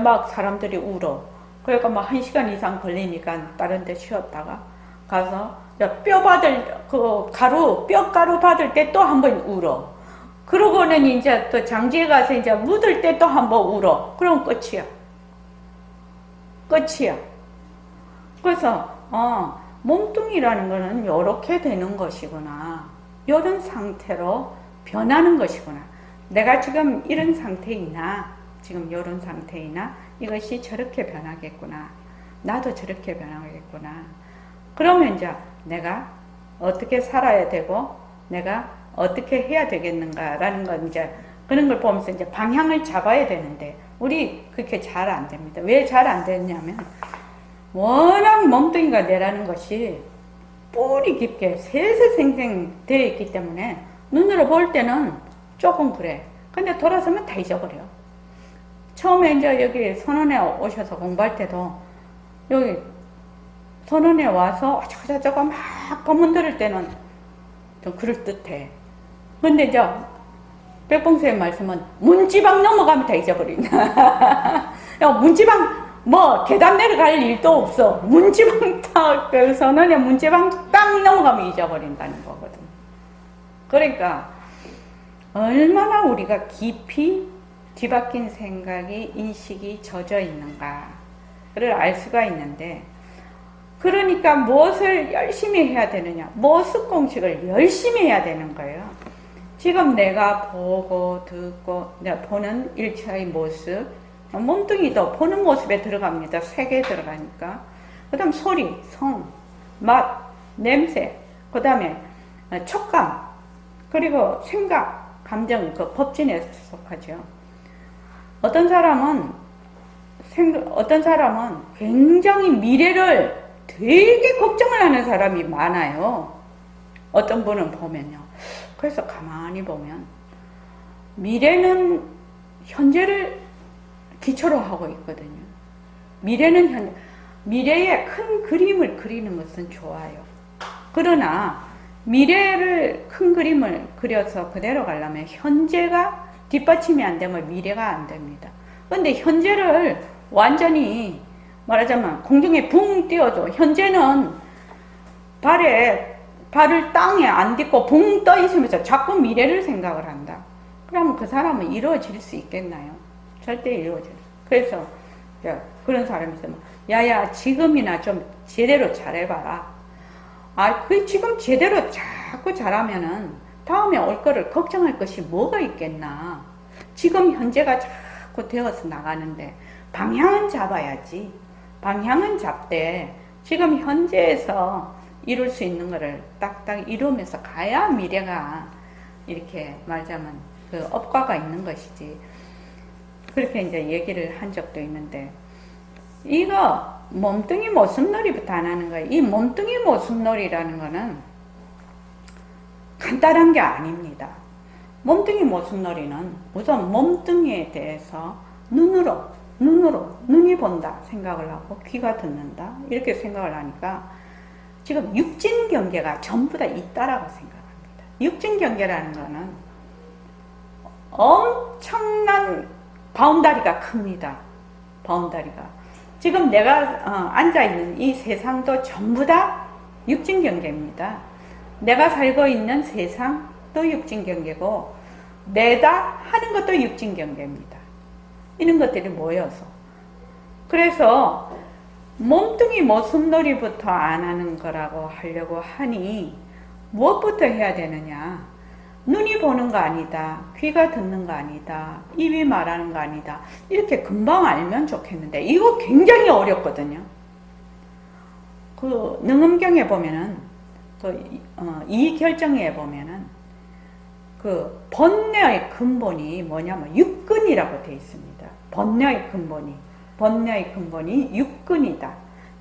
막 사람들이 울어. 그러니까 막 1시간 이상 걸리니까 다른 데 쉬었다가 가서 뼈가루 받을 때 또 한 번 울어. 그러고는 이제 또 장지에 가서 이제 묻을 때 또 한 번 울어. 그럼 끝이야. 그래서 몸뚱이라는 거는 이렇게 되는 것이구나. 이런 상태로 변하는 것이구나. 내가 지금 이런 상태이나 지금 이런 상태이나 이것이 저렇게 변하겠구나. 나도 저렇게 변하겠구나. 그러면 이제 내가 어떻게 살아야 되고 내가 어떻게 해야 되겠는가라는 건 이제 그런 걸 보면서 이제 방향을 잡아야 되는데 우리 그렇게 잘 안 됩니다. 왜 잘 안 되냐면 워낙 몸뚱이가 내라는 것이 뿌리 깊게 세세생생 되어 있기 때문에 눈으로 볼 때는 조금 그래. 근데 돌아서면 다 잊어버려. 처음에 이제 여기 선원에 오셔서 공부할 때도 여기 선원에 와서 저거 막 법문 들을 때는 좀 그럴듯해. 근데 이제 백봉수의 말씀은 문지방 넘어가면 다 잊어버린다. 문지방 계단 내려갈 일도 없어. 문지방 그 선원의 문지방 딱 넘어가면 잊어버린다는 거거든. 그러니까 얼마나 우리가 깊이 뒤바뀐 생각이 인식이 젖어 있는가 알 수가 있는데, 그러니까 무엇을 열심히 해야 되느냐, 모습 공식을 열심히 해야 되는 거예요. 지금 내가 보고 듣고 내가 보는 일체의 모습, 몸뚱이도 보는 모습에 들어갑니다. 색에 들어가니까. 그 다음 소리, 성, 맛, 냄새, 그 다음에 촉감, 그리고 생각, 감정, 그 법진에 속하죠. 어떤 사람은 굉장히 미래를 되게 걱정을 하는 사람이 많아요. 어떤 분은 보면요. 그래서 가만히 보면 미래는 현재를 기초로 하고 있거든요. 미래의 큰 그림을 그리는 것은 좋아요. 그러나 미래를 큰 그림을 그려서 그대로 가려면 현재가 뒷받침이 안 되면 미래가 안 됩니다. 그런데 현재를 완전히 말하자면 공중에 붕 띄워줘. 현재는 발을 땅에 안 딛고 붕 떠 있으면서 자꾸 미래를 생각을 한다. 그러면 그 사람은 이루어질 수 있겠나요? 절대 이루어질 수. 그래서 그런 사람이 있으면 야야 지금이나 좀 제대로 잘해봐라. 그 지금 제대로 자꾸 잘하면은 다음에 올 거를 걱정할 것이 뭐가 있겠나. 지금 현재가 자꾸 되어서 나가는데 방향은 잡아야지. 방향은 잡되 지금 현재에서 이룰 수 있는 거를 딱딱 이루면서 가야 미래가 이렇게 말하자면 그 업과가 있는 것이지. 그렇게 이제 얘기를 한 적도 있는데, 이거 몸뚱이 모습놀이부터 안 하는 거예요. 이 몸뚱이 모습놀이라는 거는 간단한 게 아닙니다. 몸뚱이 모습놀이는 우선 몸뚱이에 대해서 눈이 본다 생각을 하고 귀가 듣는다 이렇게 생각을 하니까 지금 육진 경계가 전부 다 있다라고 생각합니다. 육진 경계라는 거는 엄청난 바운다리가 큽니다. 바운다리가. 지금 내가 앉아있는 이 세상도 전부 다 육진 경계입니다. 내가 살고 있는 세상도 육진 경계고 내다 하는 것도 육진 경계입니다. 이런 것들이 모여서. 그래서 몸뚱이 모습놀이부터 안 하는 거라고 하려고 하니 무엇부터 해야 되느냐. 눈이 보는 거 아니다. 귀가 듣는 거 아니다. 입이 말하는 거 아니다. 이렇게 금방 알면 좋겠는데 이거 굉장히 어렵거든요. 그 능엄경에 보면은 이 결정에 보면은 그 번뇌의 근본이 뭐냐면 육근이라고 되어 있습니다. 번뇌의 근본이 육근이다.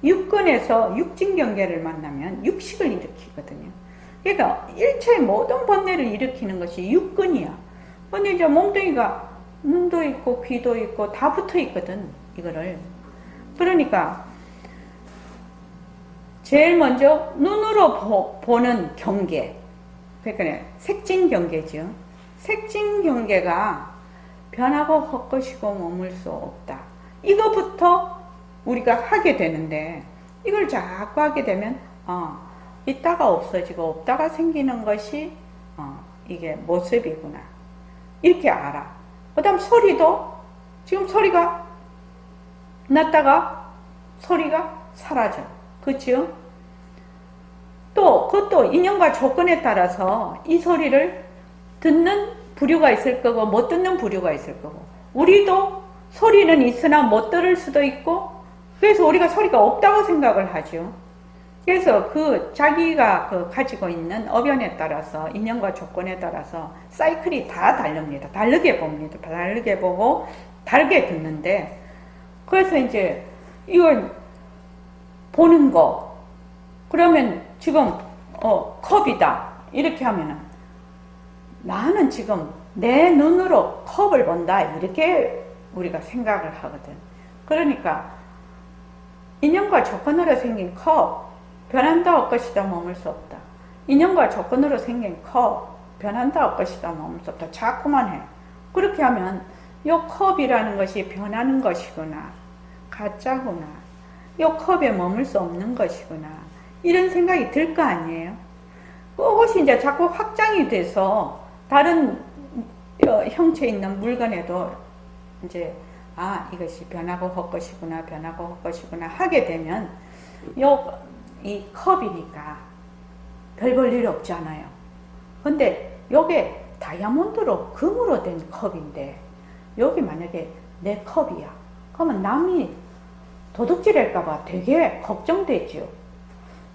육근에서 육진 경계를 만나면 육식을 일으키거든요. 그러니까 일체의 모든 번뇌를 일으키는 것이 육근이야. 근데 이제 몸뚱이가 눈도 있고 귀도 있고 다 붙어 있거든, 이거를. 그러니까 제일 먼저 눈으로 보는 경계, 그러니까 색진 경계죠. 색진 경계가 변하고 헛것이고 머물 수 없다. 이거부터 우리가 하게 되는데 이걸 자꾸 하게 되면 있다가 없어지고 없다가 생기는 것이 이게 모습이구나. 이렇게 알아. 그 다음 소리도 지금 소리가 났다가 소리가 사라져. 그렇죠? 또 그것도 인연과 조건에 따라서 이 소리를 듣는 부류가 있을 거고 못 듣는 부류가 있을 거고, 우리도 소리는 있으나 못 들을 수도 있고, 그래서 우리가 소리가 없다고 생각을 하죠. 그래서 자기가 가지고 있는 어변에 따라서 인연과 조건에 따라서 사이클이 다 다릅니다. 다르게 봅니다. 다르게 보고 다르게 듣는데, 그래서 이제 이걸 보는 거, 그러면 지금 컵이다 이렇게 하면은 나는 지금 내 눈으로 컵을 본다 이렇게 우리가 생각을 하거든. 그러니까 인연과 조건으로 생긴 컵, 변한다 올 것이다 머물 수 없다. 인연과 조건으로 생긴 컵, 변한다 올 것이다 머물 수 없다. 자꾸만 해. 그렇게 하면 이 컵이라는 것이 변하는 것이구나, 가짜구나, 이 컵에 머물 수 없는 것이구나, 이런 생각이 들 거 아니에요. 그것이 이제 자꾸 확장이 돼서 다른 형체 있는 물건에도 이제 아, 이것이 변하고 헛것이구나, 변하고 헛것이구나 하게 되면 이 컵이니까 별 볼 일 없잖아요. 근데 요게 다이아몬드로, 금으로 된 컵인데 여기 만약에 내 컵이야. 그러면 남이 도둑질할까봐 되게 걱정되죠.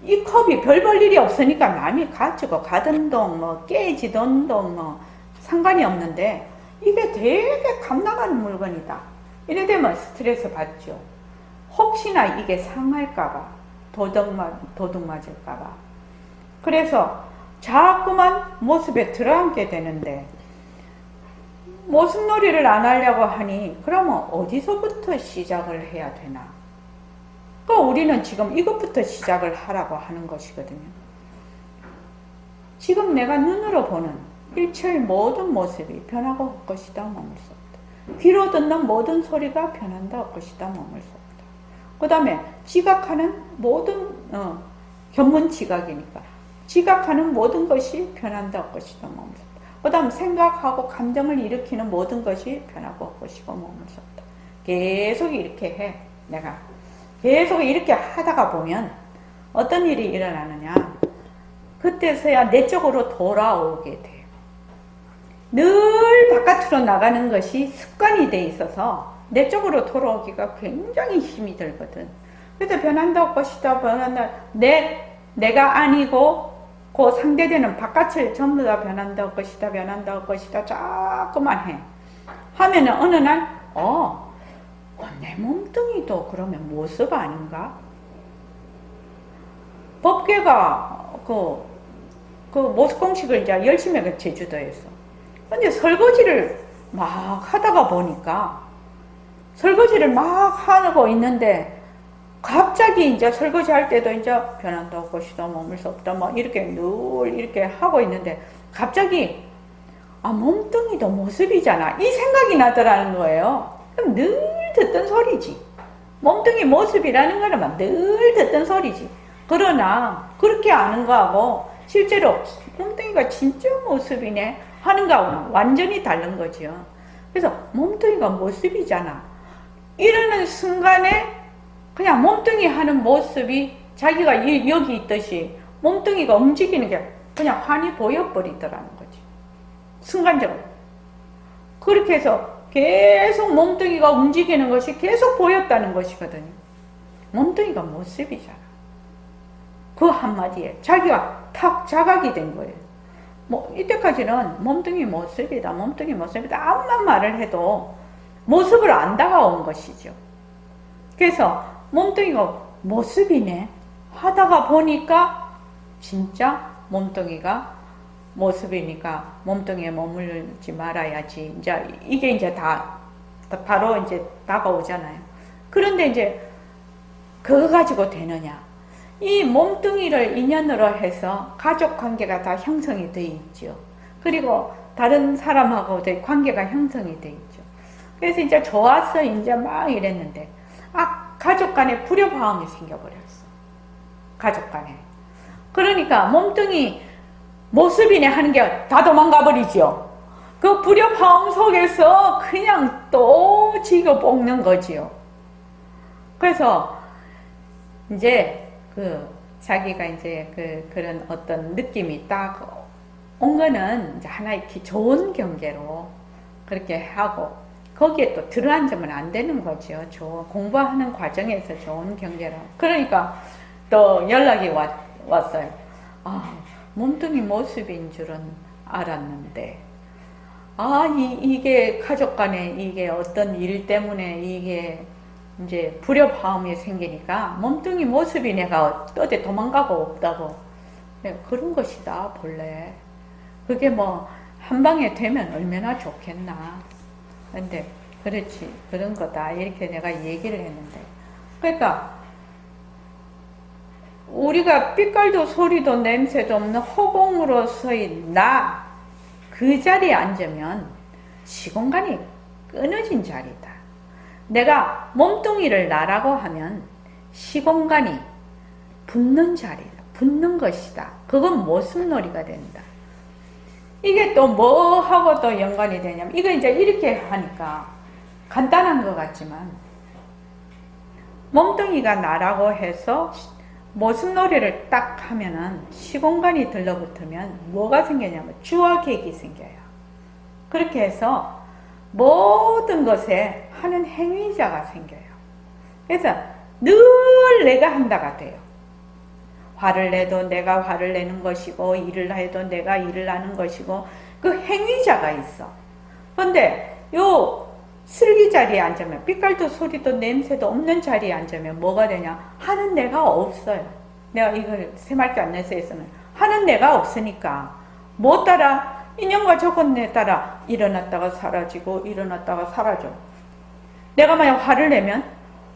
이 컵이 별 볼 일이 없으니까 남이 가지고 가던 동, 뭐 깨지던 동, 뭐 상관이 없는데 이게 되게 값나가는 물건이다. 이래 되면 스트레스 받죠. 혹시나 이게 상할까봐, 도둑 맞을까봐. 그래서 자꾸만 모습에 들어앉게 되는데 모습놀이를 안 하려고 하니 그러면 어디서부터 시작을 해야 되나? 우리는 지금 이것부터 시작을 하라고 하는 것이거든요. 지금 내가 눈으로 보는 일체의 모든 모습이 변하고 헛것이다, 머물 수 없다. 귀로 듣는 모든 소리가 변한다, 헛것이다, 머물 수 없다. 그 다음에 지각하는 모든 견문 지각이니까 지각하는 모든 것이 변한다, 헛것이다, 머물 수 없다. 그 다음 생각하고 감정을 일으키는 모든 것이 변하고 헛것이고 머물 수 없다. 계속 이렇게 해. 내가 계속 이렇게 하다가 보면 어떤 일이 일어나느냐, 그때서야 내 쪽으로 돌아오게 돼요. 늘 바깥으로 나가는 것이 습관이 돼 있어서 내 쪽으로 돌아오기가 굉장히 힘이 들거든. 그래서 변한다 것이다, 변한다, 내가 아니고 그 상대되는 바깥을 전부 다 변한다 것이다, 변한다 것이다 자꾸만 해. 하면은 어느 날 내 몸뚱이도 그러면 모습 아닌가? 법계가 그 모습 공식을 이제 열심히 해, 제주도에서. 근데 설거지를 막 하다가 보니까 설거지를 막 하고 있는데 갑자기 이제 설거지 할 때도 이제 변한다 것이다, 머물 수 없다, 뭐 이렇게 늘 이렇게 하고 있는데 갑자기 몸뚱이도 모습이잖아, 이 생각이 나더라는 거예요. 그럼 늘 듣던 소리지. 몸뚱이 모습이라는 거는 늘 듣던 소리지. 그러나 그렇게 아는 거하고 실제로 몸뚱이가 진짜 모습이네 하는 거하고는 완전히 다른 거죠. 그래서 몸뚱이가 모습이잖아 이러는 순간에 그냥 몸뚱이 하는 모습이 자기가 여기 있듯이 몸뚱이가 움직이는 게 그냥 환히 보여버리더라는 거지. 순간적으로. 그렇게 해서 계속 몸뚱이가 움직이는 것이 계속 보였다는 것이거든요. 몸뚱이가 모습이잖아. 그 한마디에 자기가 탁 자각이 된 거예요. 뭐 이때까지는 몸뚱이 모습이다, 몸뚱이 모습이다 아무만 말을 해도 모습을 안 다가온 것이죠. 그래서 몸뚱이가 모습이네 하다가 보니까 진짜 몸뚱이가 모습이니까 몸뚱이에 머물지 말아야지. 이게 이제 바로 이제 다가오잖아요. 그런데 이제 그거 가지고 되느냐? 이 몸뚱이를 인연으로 해서 가족 관계가 다 형성이 돼 있죠. 그리고 다른 사람하고도 관계가 형성이 돼 있죠. 그래서 이제 좋았어, 이제 막 이랬는데, 가족 간에 불협화음이 생겨버렸어. 가족 간에. 그러니까 몸뚱이 모습이네 하는 게 다 도망가 버리죠. 그 불협화음 속에서 그냥 또 지겨 볶는 거지요. 그래서 이제 자기가 이제 그런 어떤 느낌이 딱 온 거는 이제 하나 이렇게 좋은 경계로 그렇게 하고 거기에 또 들어앉으면 안 되는 거죠. 공부하는 과정에서 좋은 경계로. 그러니까 또 연락이 왔어요. 몸뚱이 모습인 줄은 알았는데 이게 가족 간에 이게 어떤 일 때문에 이게 이제 불협화음이 생기니까 몸뚱이 모습이 내가 어디 도망가고 없다고. 그런 것이다 본래. 그게 뭐 한 방에 되면 얼마나 좋겠나. 근데 그렇지, 그런 거다 이렇게 내가 얘기를 했는데, 그러니까 우리가 빛깔도 소리도 냄새도 없는 허공으로서의 나, 그 자리에 앉으면 시공간이 끊어진 자리다. 내가 몸뚱이를 나라고 하면 시공간이 붙는 자리다. 붙는 것이다. 그건 모습놀이가 된다. 이게 또 뭐하고 또 연관이 되냐면, 이거 이제 이렇게 하니까 간단한 것 같지만 몸뚱이가 나라고 해서 모습놀이를 딱 하면은 시공간이 들러붙으면 뭐가 생기냐면 주와 객이 생겨요. 그렇게 해서 모든 것에 하는 행위자가 생겨요. 그래서 늘 내가 한다가 돼요. 화를 내도 내가 화를 내는 것이고, 일을 해도 내가 일을 하는 것이고, 그 행위자가 있어. 그런데 요 슬기 자리에 앉으면, 삐깔도 소리도 냄새도 없는 자리에 앉으면 뭐가 되냐? 하는 내가 없어요. 내가 이걸 새말기 안내서에서는 하는 내가 없으니까 뭐 따라? 인연과 조건에 따라 일어났다가 사라지고 일어났다가 사라져. 내가 만약 화를 내면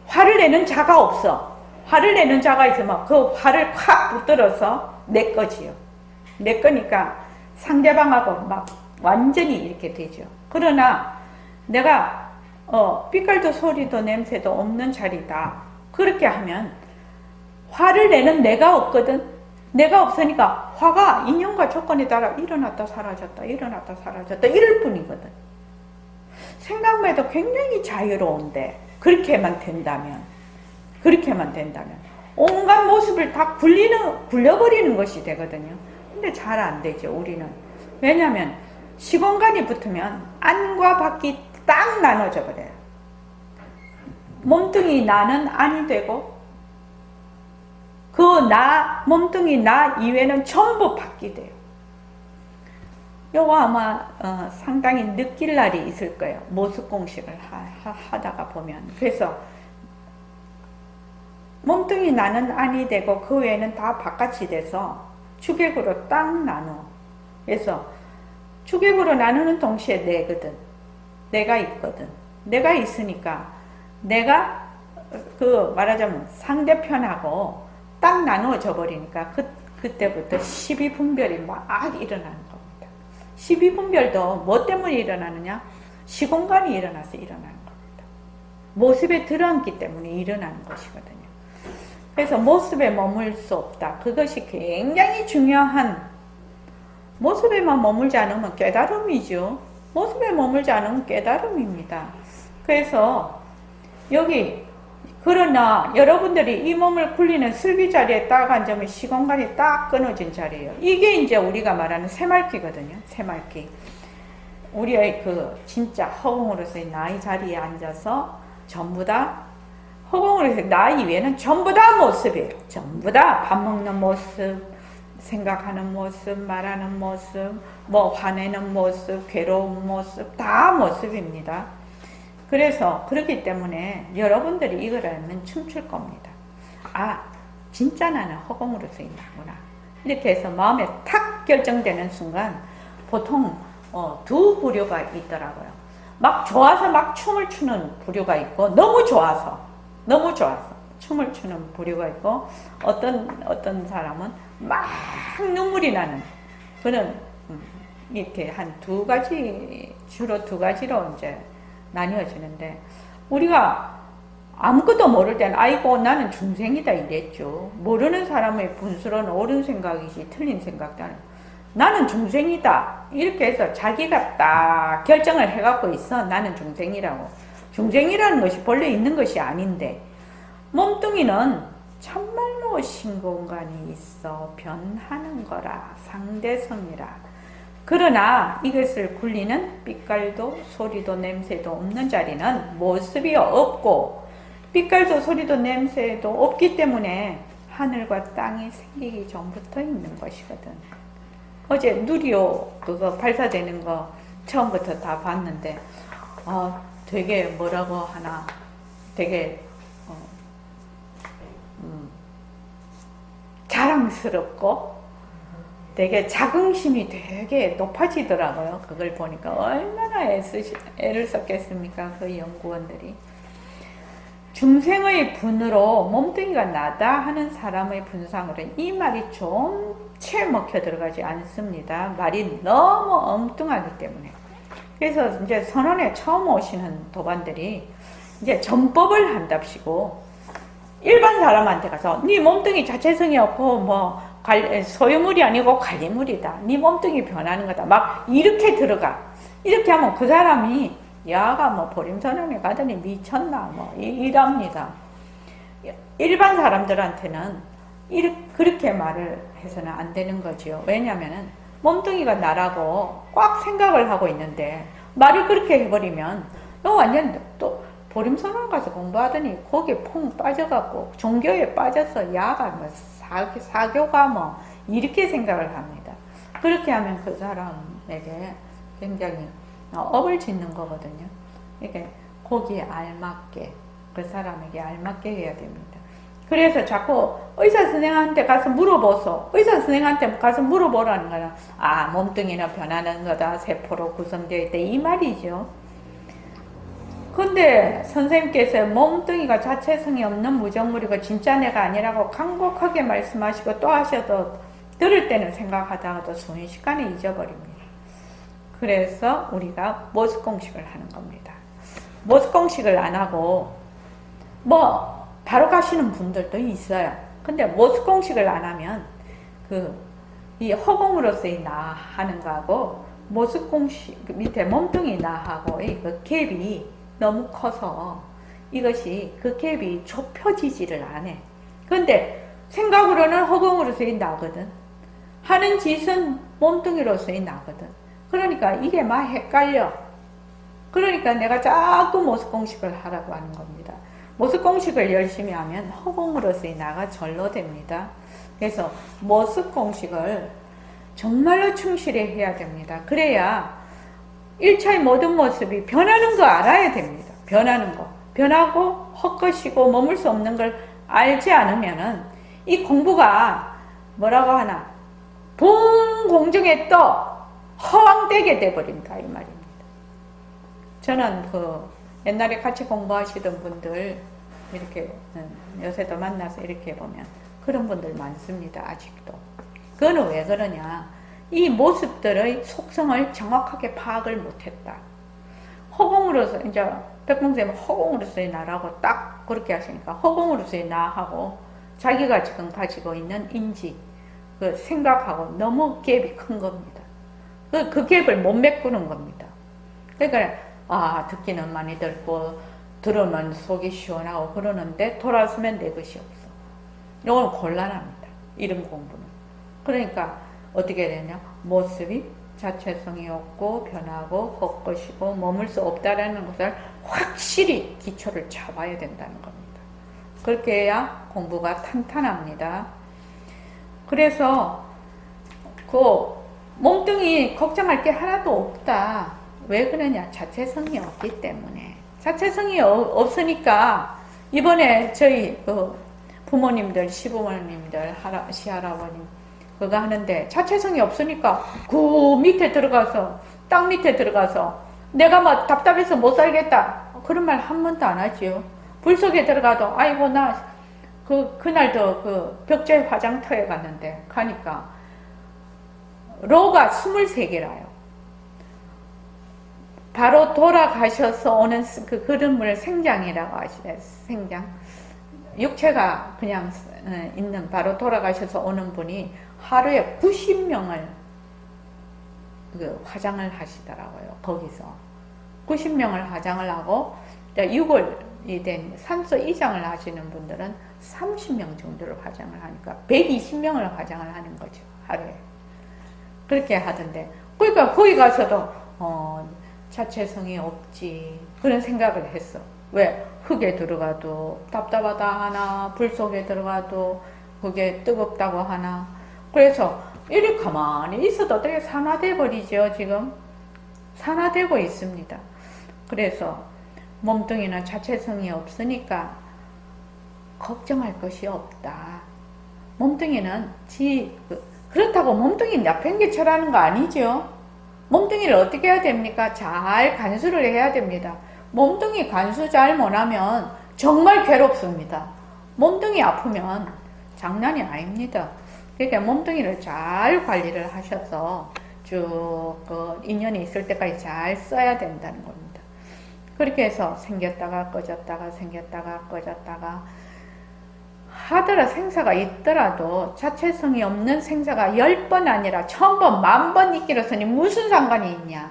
화를 내는 자가 없어. 화를 내는 자가 있으면 그 화를 콱 붙들어서 내 거지요. 내 거니까 상대방하고 막 완전히 이렇게 되죠. 그러나 내가 삐깔도 소리도 냄새도 없는 자리다. 그렇게 하면 화를 내는 내가 없거든. 내가 없으니까 화가 인연과 조건에 따라 일어났다 사라졌다 일어났다 사라졌다 이럴 뿐이거든. 생각만 해도 굉장히 자유로운데 그렇게만 된다면 온갖 모습을 다 굴려버리는 것이 되거든요. 근데 잘 안 되죠, 우리는. 왜냐하면 시공간이 붙으면 안과 밖이 딱 나눠져 버려요. 몸뚱이 나는 안이 되고 그 몸뚱이 나 이외에는 전부 밖이 돼요. 요거 아마 상당히 느낄 날이 있을 거예요. 모습 공식을 하다가 보면. 그래서 몸뚱이 나는 안이 되고 그 외에는 다 바깥이 돼서 주객으로 딱 나눠. 그래서 주객으로 나누는 동시에 내거든. 내가 있거든. 내가 있으니까 내가 말하자면 상대편하고 딱 나누어져 버리니까 그때부터 시비분별이 막 일어나는 겁니다. 시비분별도 뭐 때문에 일어나느냐? 시공간이 일어나서 일어나는 겁니다. 모습에 들어앉기 때문에 일어나는 것이거든요. 그래서 모습에 머물 수 없다. 그것이 굉장히 중요한, 모습에만 머물지 않으면 깨달음이죠. 모습에 머물지 않으면 깨달음입니다. 그래서 그러나 여러분들이 이 몸을 굴리는 슬기 자리에 딱 앉으면 시공간이 딱 끊어진 자리예요. 이게 이제 우리가 말하는 새말기거든요. 새말기. 우리의 진짜 허공으로서의 나의 자리에 앉아서 전부 다 허공으로서의 나 이외에는 전부 다 모습이에요. 전부 다 밥 먹는 모습, 생각하는 모습, 말하는 모습, 화내는 모습, 괴로운 모습, 다 모습입니다. 그래서 그렇기 때문에 여러분들이 이걸 알면 춤출 겁니다. 진짜 나는 허공으로서 있구나. 이렇게 해서 마음에 탁 결정되는 순간 보통 두 부류가 있더라고요. 막 좋아서 막 춤을 추는 부류가 있고 너무 좋아서 춤을 추는 부류가 있고 어떤 사람은 막 눈물이 나는 그런 이렇게 한 두 가지, 주로 두 가지로 이제 나뉘어지는데, 우리가 아무것도 모를 때는 아이고 나는 중생이다 이랬죠. 모르는 사람의 분수로는 옳은 생각이지 틀린 생각도 아니고 나는 중생이다 이렇게 해서 자기가 딱 결정을 해갖고 있어. 나는 중생이라고. 중생이라는 것이 본래 있는 것이 아닌데, 몸뚱이는 참말로 신공간이 있어 변하는 거라 상대성이라. 그러나 이것을 굴리는 삐깔도 소리도 냄새도 없는 자리는 모습이 없고, 삐깔도 소리도 냄새도 없기 때문에 하늘과 땅이 생기기 전부터 있는 것이거든. 어제 누리호 그거 발사되는 거 처음부터 다 봤는데 되게 뭐라고 하나, 되게 자랑스럽고 되게 자긍심이 되게 높아지더라고요. 그걸 보니까 얼마나 애를 썼겠습니까? 그 연구원들이. 중생의 분으로 몸뚱이가 나다 하는 사람의 분상으로는 이 말이 좀채 먹혀 들어가지 않습니다. 말이 너무 엉뚱하기 때문에. 그래서 이제 선원에 처음 오시는 도반들이 이제 전법을 한답시고 일반 사람한테 가서 네 몸뚱이 자체성이 없고 소유물이 아니고 관리물이다. 네 몸뚱이 변하는 거다. 막 이렇게 들어가. 이렇게 하면 그 사람이 야가 뭐 보림선언에 가더니 미쳤나 뭐 이랍니다. 일반 사람들한테는 그렇게 말을 해서는 안 되는 거지요. 왜냐면은 몸뚱이가 나라고 꽉 생각을 하고 있는데 말을 그렇게 해버리면 완전 또 보림선언 가서 공부하더니 거기에 퐁 빠져갖고 종교에 빠져서 야가 뭐 사교가 뭐 이렇게 생각을 합니다. 그렇게 하면 그 사람에게 굉장히 업을 짓는 거거든요. 이게 거기에 알맞게 그 사람에게 알맞게 해야 됩니다. 그래서 자꾸 의사 선생한테 가서 물어보소. 의사 선생한테 가서 물어보라는 거는 몸뚱이는 변하는 거다. 세포로 구성되어 있다. 이 말이죠. 근데 선생님께서 몸뚱이가 자체성이 없는 무정물이고 진짜 내가 아니라고 간곡하게 말씀하시고 또 하셔도 들을 때는 생각하다가도 순식간에 잊어버립니다. 그래서 우리가 모습공식을 하는 겁니다. 모습공식을 안 하고 뭐 바로 가시는 분들도 있어요. 근데 모습공식을 안 하면 이 허공으로서의 나 하는 거하고 모습공식 밑에 몸뚱이 나하고의 그 갭이 너무 커서 이것이 그 갭이 좁혀지지를 않아. 근데 생각으로는 허공으로서의 나거든. 하는 짓은 몸뚱이로서의 나거든. 그러니까 이게 막 헷갈려. 그러니까 내가 자꾸 모습공식을 하라고 하는 겁니다. 모습공식을 열심히 하면 허공으로서의 나가 절로 됩니다. 그래서 모습공식을 정말로 충실히 해야 됩니다. 그래야 1차의 모든 모습이 변하는 거 알아야 됩니다. 변하는 거. 변하고 헛것이고 머물 수 없는 걸 알지 않으면은 이 공부가 뭐라고 하나 본 공중에 떠 허황되게 돼버린다 이 말입니다. 저는 옛날에 같이 공부하시던 분들 이렇게 요새도 만나서 이렇게 보면 그런 분들 많습니다. 아직도. 그거는 왜 그러냐. 이 모습들의 속성을 정확하게 파악을 못했다. 허공으로서 이제 백봉쌤은 허공으로서의 나라고 딱 그렇게 하시니까 허공으로서의 나하고 자기가 지금 가지고 있는 인지 그 생각하고 너무 갭이 큰 겁니다. 그 갭을 못 메꾸는 겁니다. 그러니까 듣기는 많이 듣고 들으면 속이 시원하고 그러는데 돌아서면 내 것이 없어. 이건 곤란합니다. 이런 공부는. 그러니까 어떻게 되냐? 모습이 자체성이 없고 변하고 헛것이고 머물 수 없다라는 것을 확실히 기초를 잡아야 된다는 겁니다. 그렇게 해야 공부가 탄탄합니다. 그래서 몸뚱이 걱정할 게 하나도 없다. 왜 그러냐? 자체성이 없기 때문에. 자체성이 없으니까 이번에 저희 부모님들, 시부모님들, 시할아버님 그거 하는데 자체성이 없으니까 그 밑에 들어가서 땅 밑에 들어가서 내가 막 답답해서 못 살겠다 그런 말 한 번도 안 하지요. 불 속에 들어가도 아이고 나 그날도 벽제 화장터에 갔는데 가니까 로가 23개라요. 바로 돌아가셔서 오는 그 그름을 생장이라고 하시래요. 생장. 육체가 그냥 있는 바로 돌아가셔서 오는 분이 하루에 90명을 화장을 하시더라고요. 거기서 90명을 화장을 하고 6월이 된 산소 이장을 하시는 분들은 30명 정도를 화장을 하니까 120명을 화장을 하는 거죠. 하루에. 그렇게 하던데 그러니까 거기 가서도 자체성이 없지 그런 생각을 했어. 왜? 흙에 들어가도 답답하다 하나, 불 속에 들어가도 그게 뜨겁다고 하나. 그래서 이렇게 가만히 있어도 되게 산화돼 버리죠. 지금 산화되고 있습니다. 그래서 몸뚱이는 자체성이 없으니까 걱정할 것이 없다. 몸뚱이는 그렇다고 몸뚱이 나팽개쳐라는 거 아니죠. 몸뚱이를 어떻게 해야 됩니까? 잘 간수를 해야 됩니다. 몸뚱이 간수 잘 못하면 정말 괴롭습니다. 몸뚱이 아프면 장난이 아닙니다. 그러니까 몸뚱이를 잘 관리를 하셔서 쭉 인연이 있을 때까지 잘 써야 된다는 겁니다. 그렇게 해서 생겼다가 꺼졌다가 생겼다가 꺼졌다가 하더라 생사가 있더라도 자체성이 없는 생사가 10번 아니라 1000번, 10,000번 있기로서니 무슨 상관이 있냐.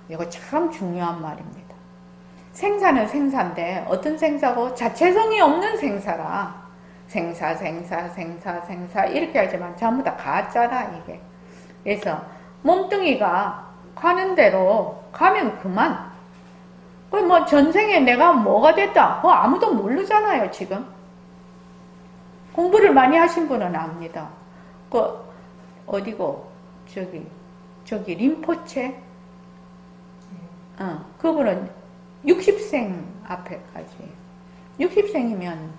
이거 참 중요한 말입니다. 생사는 생사인데 어떤 생사고 자체성이 없는 생사라. 생사 이렇게 하지만 전부 다 가짜라 이게. 그래서 몸뚱이가 가는 대로 가면 그만. 그 뭐 전생에 내가 뭐가 됐다 그거 아무도 모르잖아요 지금. 공부를 많이 하신 분은 압니다. 그 어디고 저기 림포체 그분은 60생 앞에까지 60생이면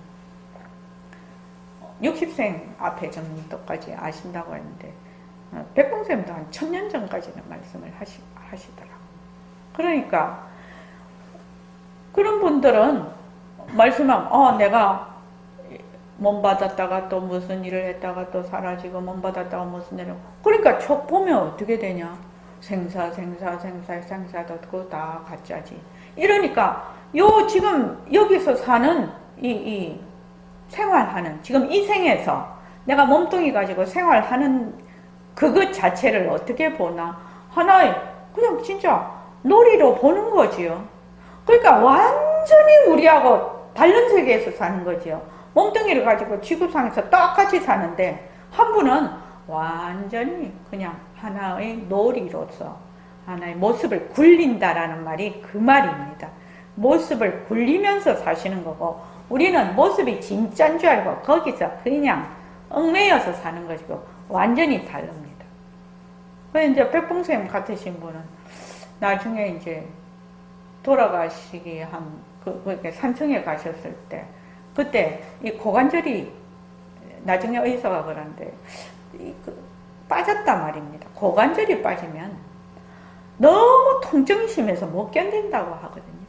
60생 앞에 정도까지 아신다고 했는데 백봉쌤도 한 1000년 전까지는 말씀을 하시더라고요. 그러니까 그런 분들은 말씀하면 내가 몸 받았다가 또 무슨 일을 했다가 또 사라지고 몸 받았다가 무슨 일을 그러니까 촉 보면 어떻게 되냐 생사도 그거 다 가짜지. 이러니까 요 지금 여기서 사는 이 생활하는 지금 이 생에서 내가 몸뚱이 가지고 생활하는 그것 자체를 어떻게 보나 하나의 그냥 진짜 놀이로 보는 거지요. 그러니까 완전히 우리하고 다른 세계에서 사는 거지요. 몸뚱이를 가지고 지구상에서 똑같이 사는데 한 분은 완전히 그냥 하나의 놀이로서 하나의 모습을 굴린다라는 말이 그 말입니다. 모습을 굴리면서 사시는 거고 우리는 모습이 진짜인 줄 알고 거기서 그냥 얽매여서 사는 것이고 완전히 다릅니다. 그래서 이제 백봉쌤 같으신 분은 나중에 이제 돌아가시기 그렇게 산청에 가셨을 때 그때 이 고관절이 나중에 의사가 그러는데 빠졌단 말입니다. 고관절이 빠지면 너무 통증이 심해서 못 견딘다고 하거든요.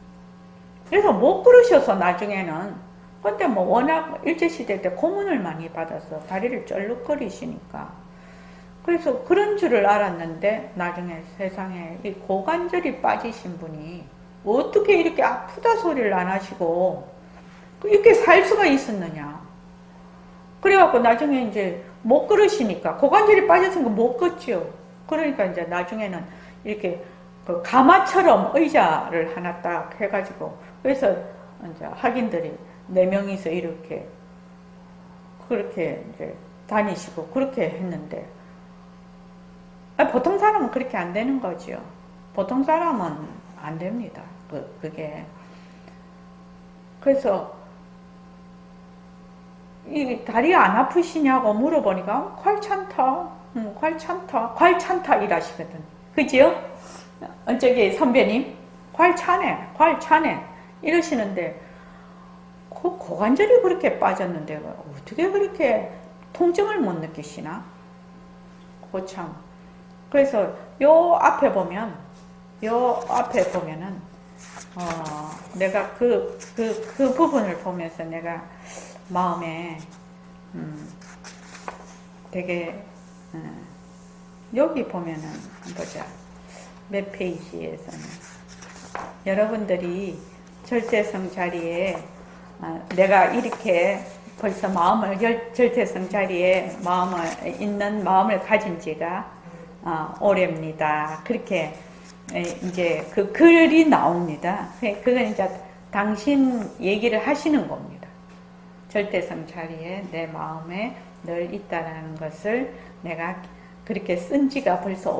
그래서 못 걸으셔서 나중에는 근데 뭐 워낙 일제시대 때 고문을 많이 받아서 다리를 쩔룩거리시니까 그래서 그런 줄을 알았는데 나중에 세상에 이 고관절이 빠지신 분이 어떻게 이렇게 아프다 소리를 안 하시고 이렇게 살 수가 있었느냐. 그래갖고 나중에 이제 못 걸으시니까 고관절이 빠졌으니까 못 걷지요. 그러니까 이제 나중에는 이렇게 그 가마처럼 의자를 하나 딱 해가지고 그래서 이제 학인들이 4명이서 이렇게 그렇게 이제 다니시고 그렇게 했는데 보통 사람은 그렇게 안 되는 거지요. 보통 사람은 안 됩니다. 그게 그래서 이 다리 안 아프시냐고 물어보니까 괄찬타 이라시거든. 그지요? 저기 선배님 괄찬해 이러시는데 그 고관절이 그렇게 빠졌는데 어떻게 그렇게 통증을 못 느끼시나? 고참. 그래서 요 앞에 보면은 내가 그 부분을 보면서 내가 마음에 되게 여기 보면은 보자. 몇 페이지에서는 여러분들이 절대성 자리에 내가 이렇게 벌써 절대성 자리에 있는 마음을 가진 지가 오래입니다. 그렇게 이제 그 글이 나옵니다. 그건 이제 당신 얘기를 하시는 겁니다. 절대성 자리에 내 마음에 늘 있다라는 것을 내가 그렇게 쓴 지가 벌써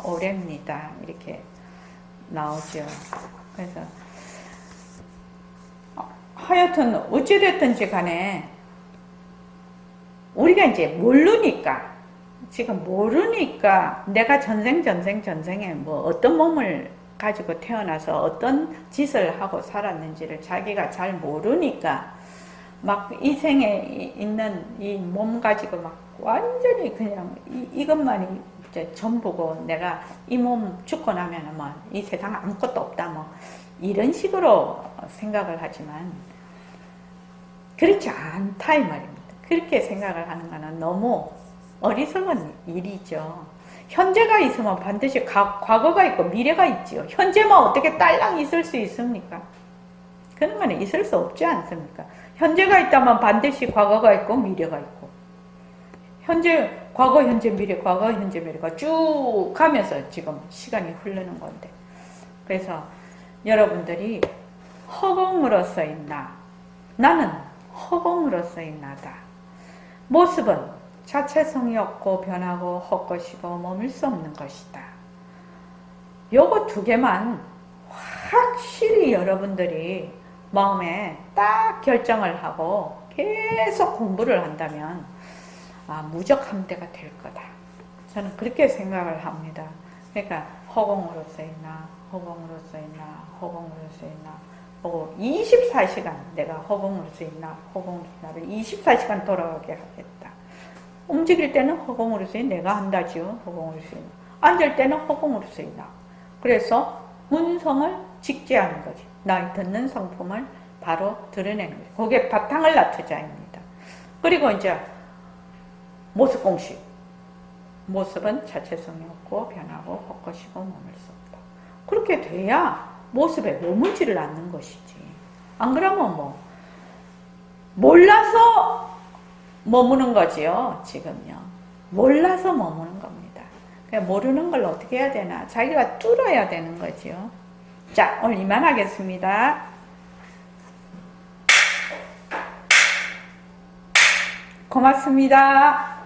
오래입니다. 이렇게 나오죠. 그래서 하여튼 어찌됐든지 간에 우리가 이제 모르니까 지금 모르니까 내가 전생에 뭐 어떤 몸을 가지고 태어나서 어떤 짓을 하고 살았는지를 자기가 잘 모르니까 막 이 생에 있는 이 몸 가지고 막 완전히 그냥 이것만이 이제 전부고 내가 이 몸 죽고 나면은 뭐 이 세상 아무것도 없다 뭐 이런 식으로 생각을 하지만 그렇지 않다 이 말입니다. 그렇게 생각을 하는 거는 너무 어리석은 일이죠. 현재가 있으면 반드시 과거가 있고 미래가 있지요. 현재만 어떻게 딸랑 있을 수 있습니까? 그런 거는 있을 수 없지 않습니까? 현재가 있다면 반드시 과거가 있고 미래가 있고 과거, 현재, 미래가 쭉 가면서 지금 시간이 흐르는 건데 그래서 여러분들이 허공으로서의 나, 나는 허공으로서의 나다. 모습은 자체성이 없고 변하고 헛것이고 머물 수 없는 것이다. 요거 두 개만 확실히 여러분들이 마음에 딱 결정을 하고 계속 공부를 한다면 무적 함대가 될 거다. 저는 그렇게 생각을 합니다. 그러니까 허공으로서의 나, 허공으로서의 나, 허공으로서의 나. 24시간 내가 허공으로서의 나, 허공으로서의 나를 24시간 돌아가게 하겠다. 움직일 때는 허공으로서의 내가 한다지요. 허공으로서의 나. 앉을 때는 허공으로서의 나. 그래서 문성을 직제하는 거지. 나의 듣는 성품을 바로 드러내는 거지. 거기에 바탕을 놔두자입니다. 그리고 이제 모습 공식. 모습은 자체성이 없고 변하고 헛것이고 머물 수 없다. 그렇게 돼야 모습에 머물지를 않는 것이지. 안 그러면 몰라서 머무는 거지요. 지금요. 몰라서 머무는 겁니다. 그냥 모르는 걸 어떻게 해야 되나. 자기가 뚫어야 되는 거지요. 자, 오늘 이만하겠습니다. 고맙습니다.